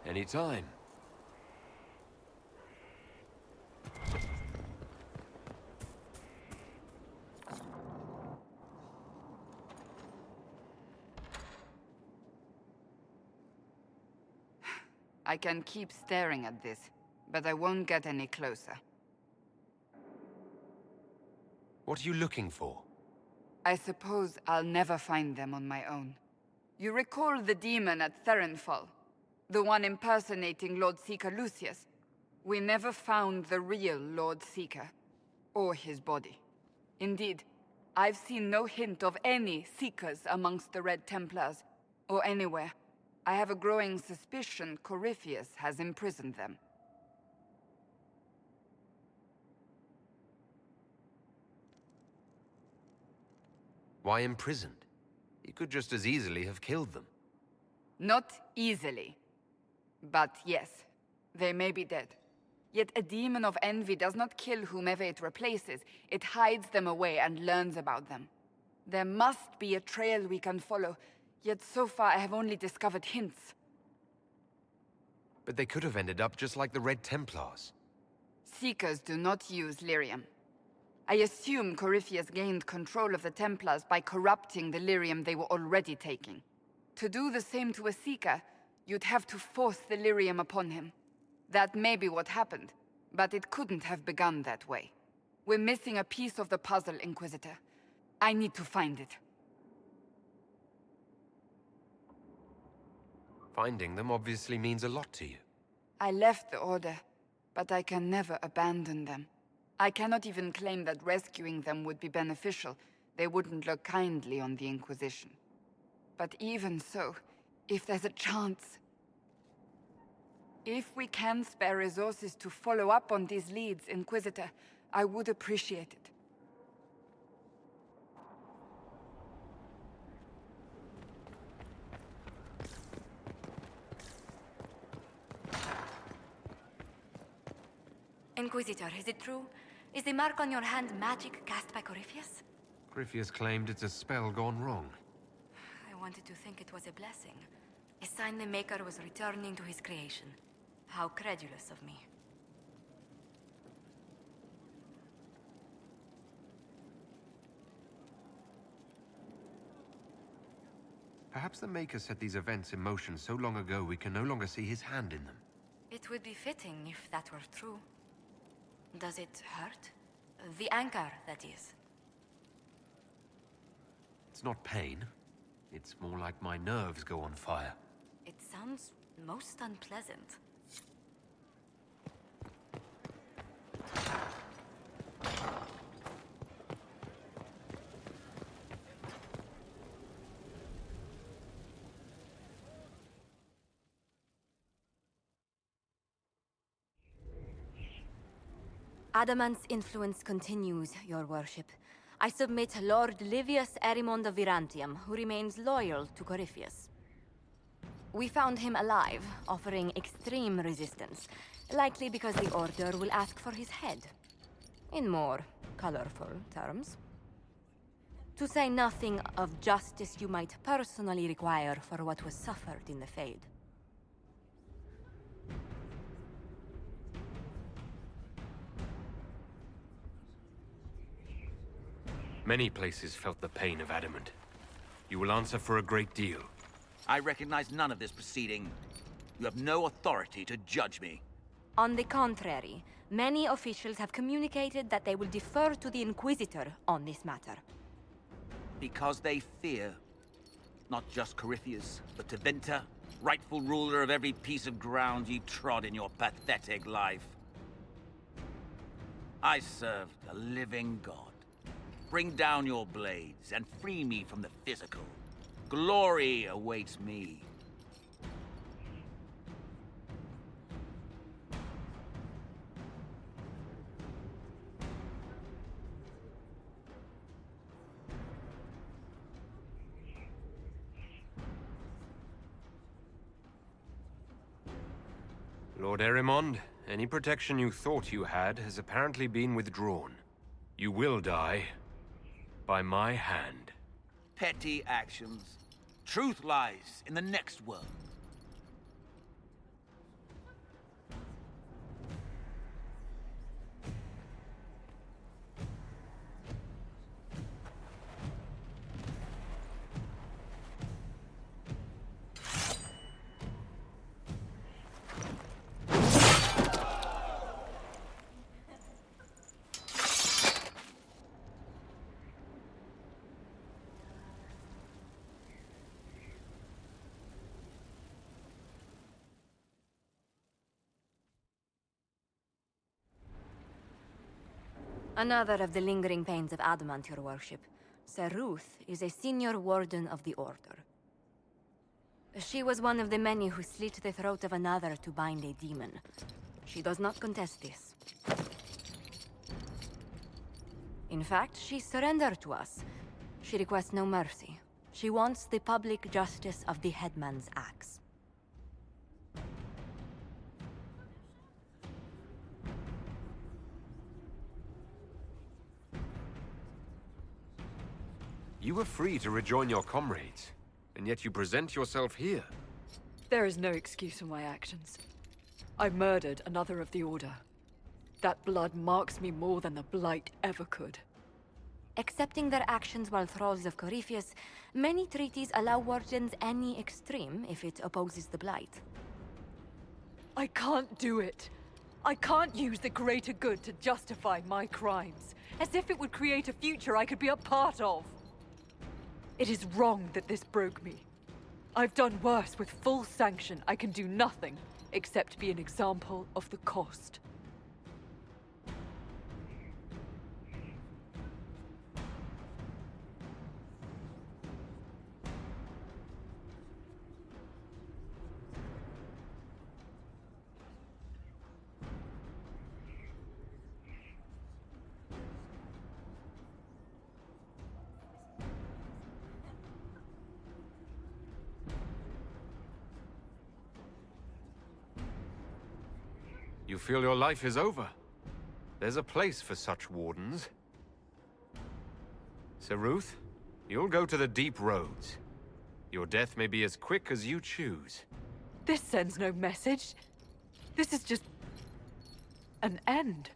Anytime. I can keep staring at this, but I won't get any closer. What are you looking for? I suppose I'll never find them on my own. You recall the demon at Therenfall? The one impersonating Lord Seeker Lucius? We never found the real Lord Seeker, or his body. Indeed, I've seen no hint of any Seekers amongst the Red Templars, or anywhere. I have a growing suspicion Corypheus has imprisoned them. Why imprisoned? He could just as easily have killed them. Not easily. But yes, they may be dead. Yet a demon of envy does not kill whomever it replaces. It hides them away and learns about them. There must be a trail we can follow, yet so far I have only discovered hints. But they could have ended up just like the Red Templars. Seekers do not use lyrium. I assume Corypheus gained control of the Templars by corrupting the lyrium they were already taking. To do the same to a Seeker, you'd have to force the lyrium upon him. That may be what happened, but it couldn't have begun that way. We're missing a piece of the puzzle, Inquisitor. I need to find it. Finding them obviously means a lot to you. I left the Order, but I can never abandon them. I cannot even claim that rescuing them would be beneficial. They wouldn't look kindly on the Inquisition. But even so, if there's a chance... If we can spare resources to follow up on these leads, Inquisitor, I would appreciate it. Inquisitor, is it true? Is the mark on your hand magic cast by Corypheus? Corypheus claimed it's a spell gone wrong. I wanted to think it was a blessing. A sign the Maker was returning to his creation. How credulous of me. Perhaps the Maker set these events in motion so long ago we can no longer see his hand in them. It would be fitting if that were true. Does it hurt? The anchor, that is. It's not pain. It's more like my nerves go on fire. It sounds most unpleasant. Adamant's influence continues, your worship. I submit Lord Livius Erimond of Virantium, who remains loyal to Corypheus. We found him alive, offering extreme resistance, likely because the Order will ask for his head. In more colorful terms. To say nothing of justice you might personally require for what was suffered in the Fade. Many places felt the pain of Adamant. You will answer for a great deal. I recognize none of this proceeding. You have no authority to judge me. On the contrary, many officials have communicated that they will defer to the Inquisitor on this matter. Because they fear. Not just Corypheus, but Tevinter, rightful ruler of every piece of ground you trod in your pathetic life. I served a living god. Bring down your blades and free me from the physical. Glory awaits me. Lord Erimond, any protection you thought you had has apparently been withdrawn. You will die by my hand. Petty actions. Truth lies in the next world. Another of the lingering pains of Adamant, your worship. Sir Ruth is a senior warden of the Order. She was one of the many who slit the throat of another to bind a demon. She does not contest this. In fact, she surrendered to us. She requests no mercy. She wants the public justice of the headman's axe. You were free to rejoin your comrades, and yet you present yourself here. There is no excuse for my actions. I murdered another of the Order. That blood marks me more than the Blight ever could. Accepting their actions while thralls of Corypheus, many treaties allow wardens any extreme if it opposes the Blight. I can't do it. I can't use the greater good to justify my crimes, as if it would create a future I could be a part of. It is wrong that this broke me. I've done worse with full sanction. I can do nothing except be an example of the cost. You feel your life is over. There's a place for such wardens. Sir Ruth, you'll go to the deep roads. Your death may be as quick as you choose. This sends no message. This is just an end.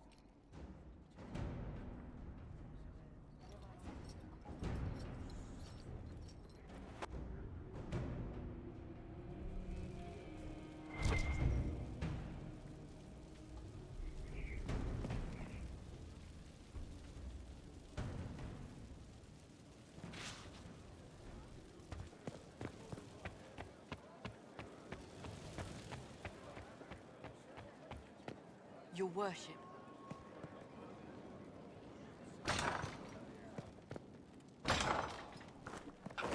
Your worship.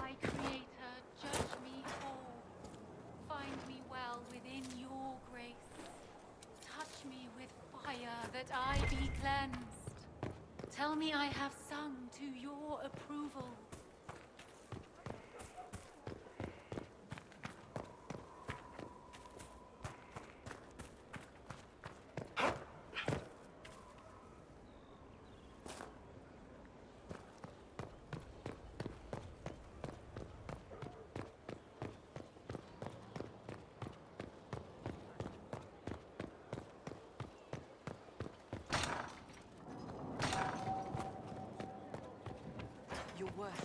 My Creator, judge me whole. Find me well within your grace. Touch me with fire that I be cleansed. Tell me I have sung to your approval. Your worship.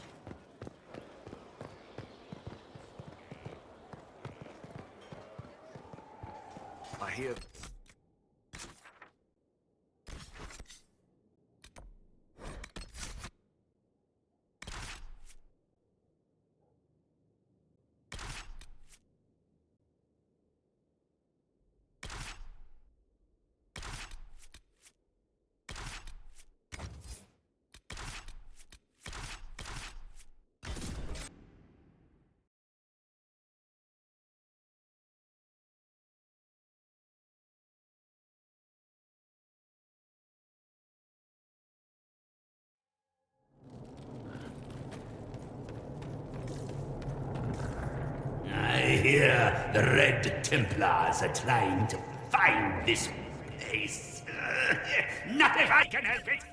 I hear... I hear the Red Templars are trying to find this place. Not if I can help it!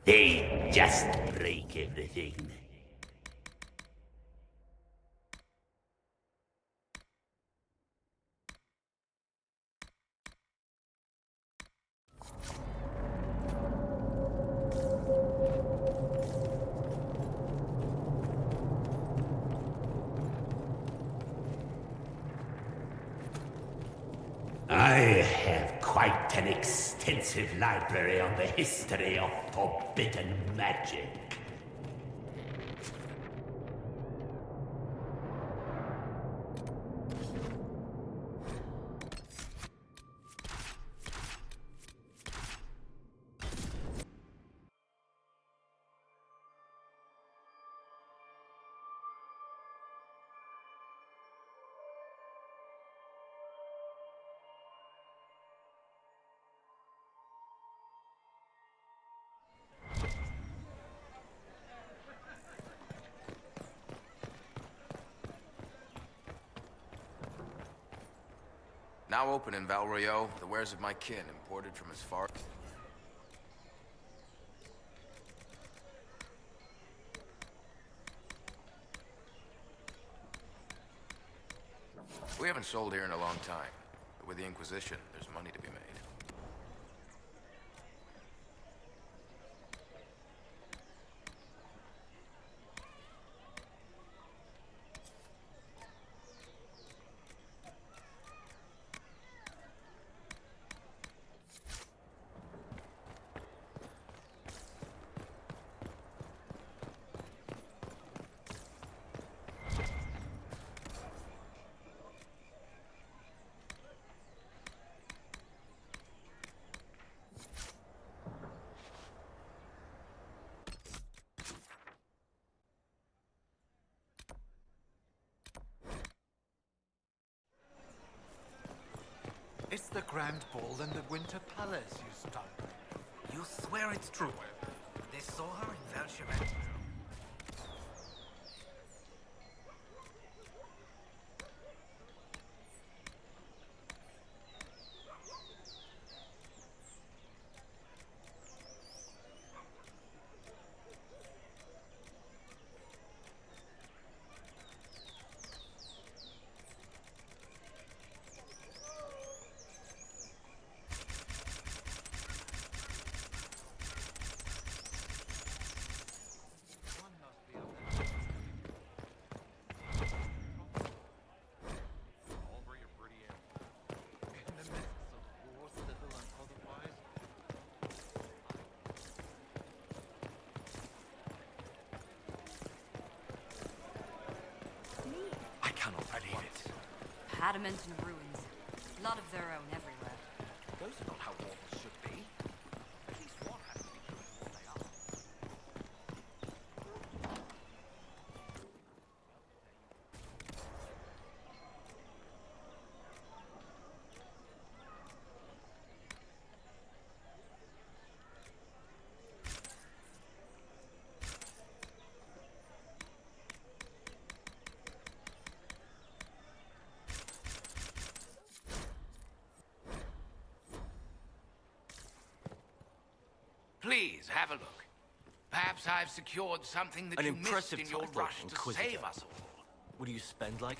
They just break everything. I have quite an extensive library on the history of forbidden magic. Now open in Valrio, the wares of my kin, imported from as far... We haven't sold here in a long time, but with the Inquisition, there's money to be made. It's the Grand Ball in the Winter Palace, you stun. You swear it's true. They saw her in Valchevet. Adamant and ruins. A lot of their own everywhere. Those are not how walls should be. At least one has to be true of what they are. Please, have a look. Perhaps I've secured something that An you missed impressive in your title, rush to Inquisitor. save us all. What do you spend like?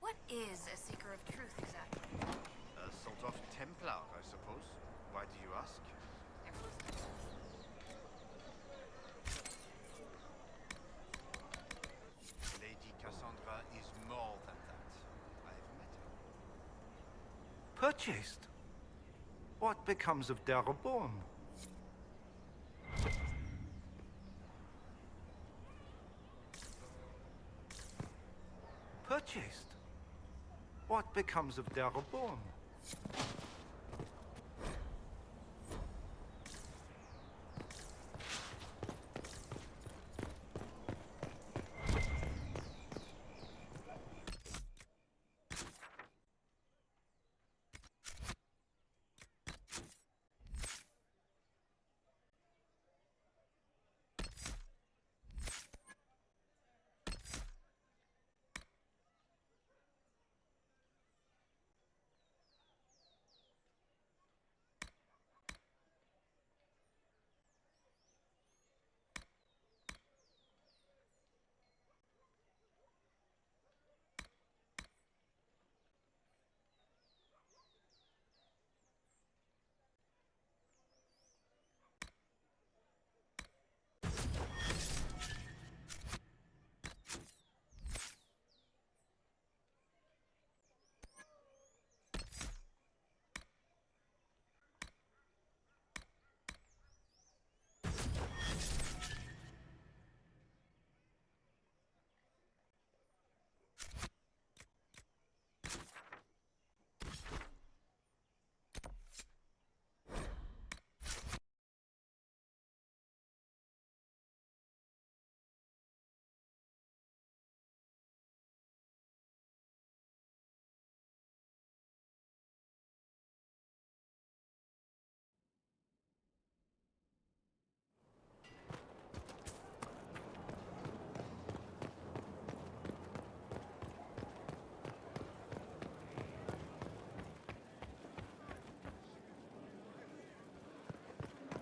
What is a seeker of truth exactly? A sort of Templar, I suppose. Why do you ask? Lady Cassandra is more than that. I've met her. Purchased? What becomes of Darabon? Purchased? What becomes of Darabon?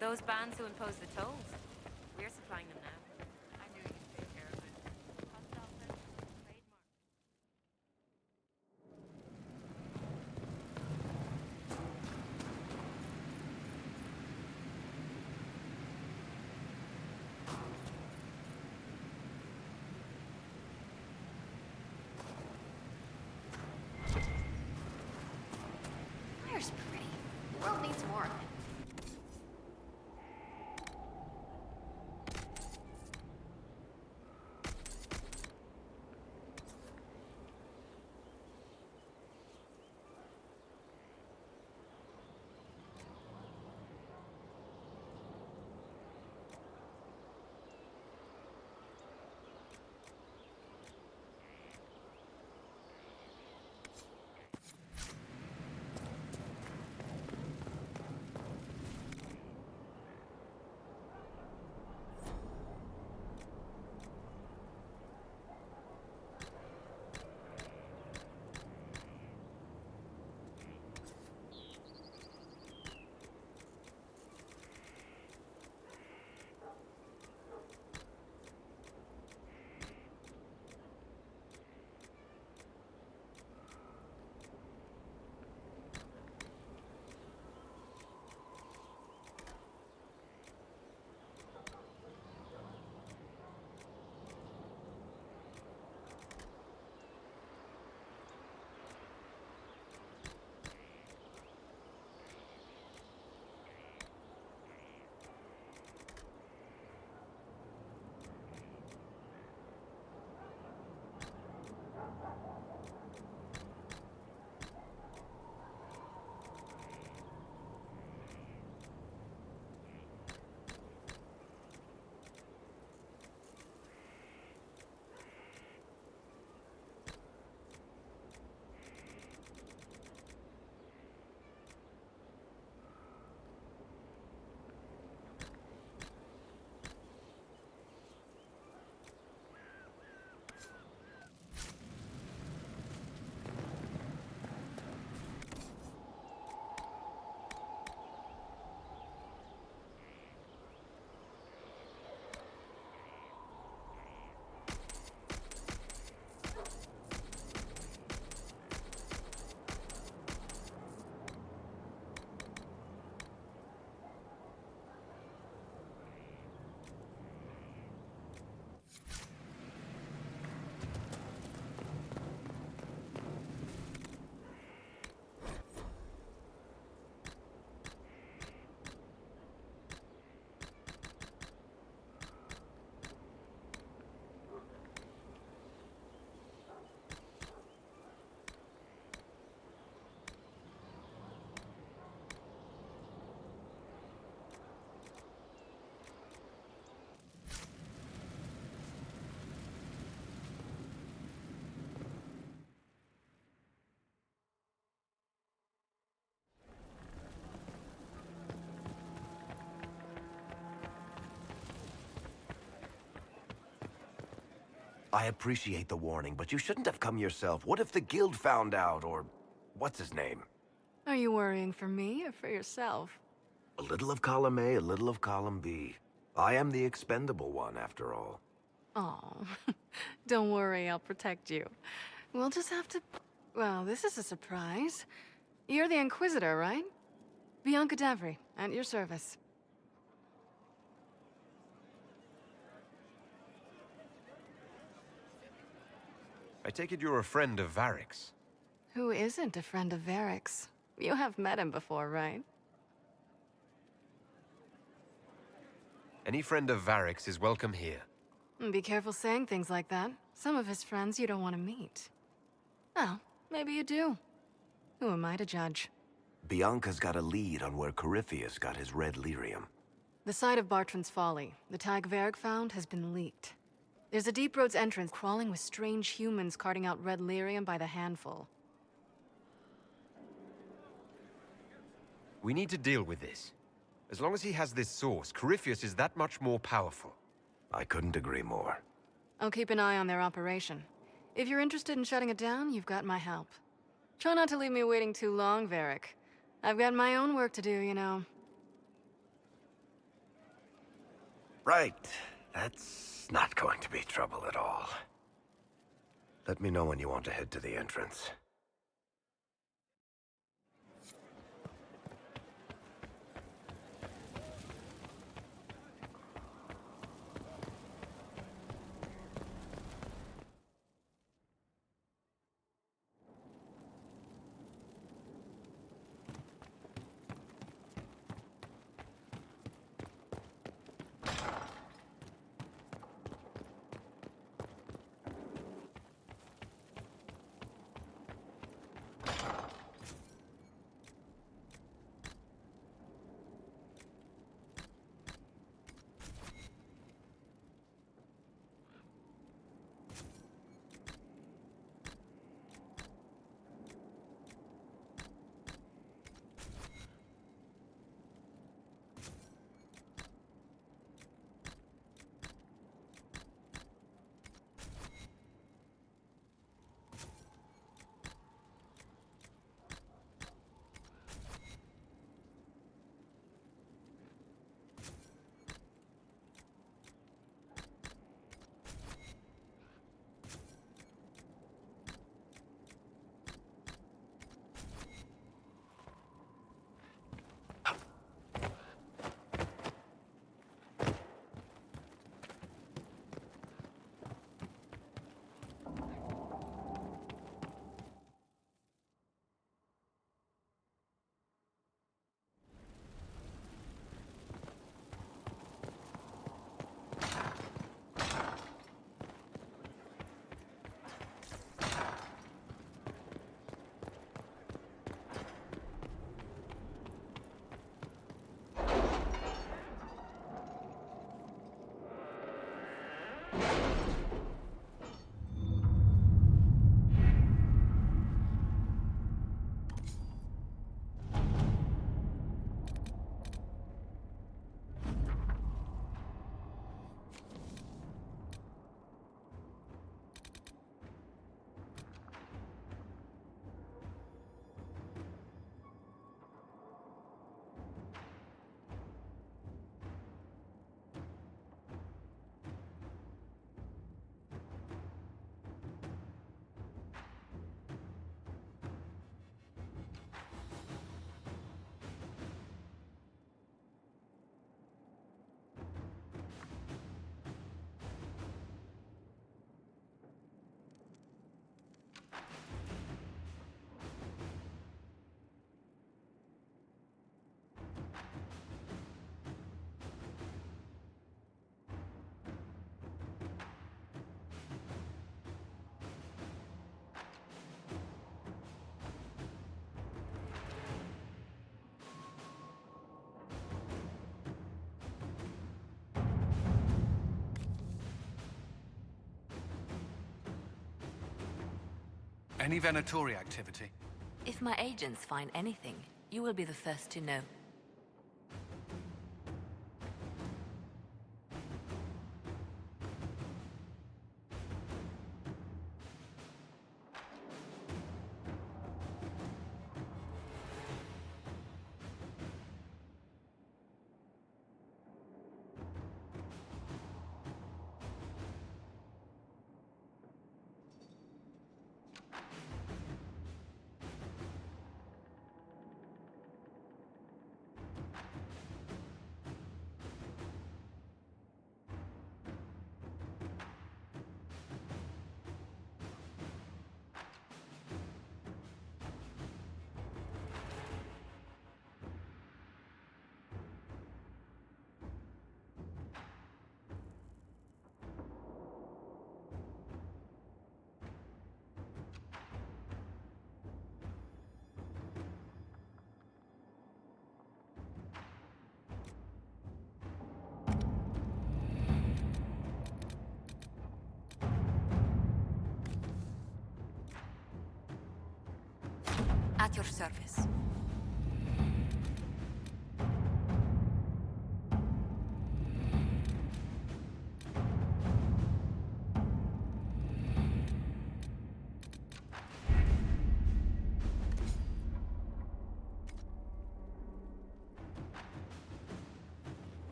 Those bands who impose the tolls. We're supplying them now. I knew you'd take care of it. Fire's pretty. The world needs more of it. I appreciate the warning, but you shouldn't have come yourself. What if the guild found out, or what's his name? Are you worrying for me or for yourself? A little of column A, a little of column B. I am the expendable one, after all. Oh, don't worry, I'll protect you. We'll just have to... Well, this is a surprise. You're the Inquisitor, right? Bianca Davry, at your service. I take it you're a friend of Varric's. Who isn't a friend of Varric's? You have met him before, right? Any friend of Varric's is welcome here. Be careful saying things like that. Some of his friends you don't want to meet. Well, maybe you do. Who am I to judge? Bianca's got a lead on where Corypheus got his red lyrium. The site of Bartran's Folly, the tag Varric found, has been leaked. There's a deep roads entrance crawling with strange humans carting out red lyrium by the handful. We need to deal with this. As long as he has this source, Corypheus is that much more powerful. I couldn't agree more. I'll keep an eye on their operation. If you're interested in shutting it down, you've got my help. Try not to leave me waiting too long, Varric. I've got my own work to do, you know. Right. That's not going to be trouble at all. Let me know when you want to head to the entrance. Any Venatori activity? If my agents find anything, you will be the first to know. At your service.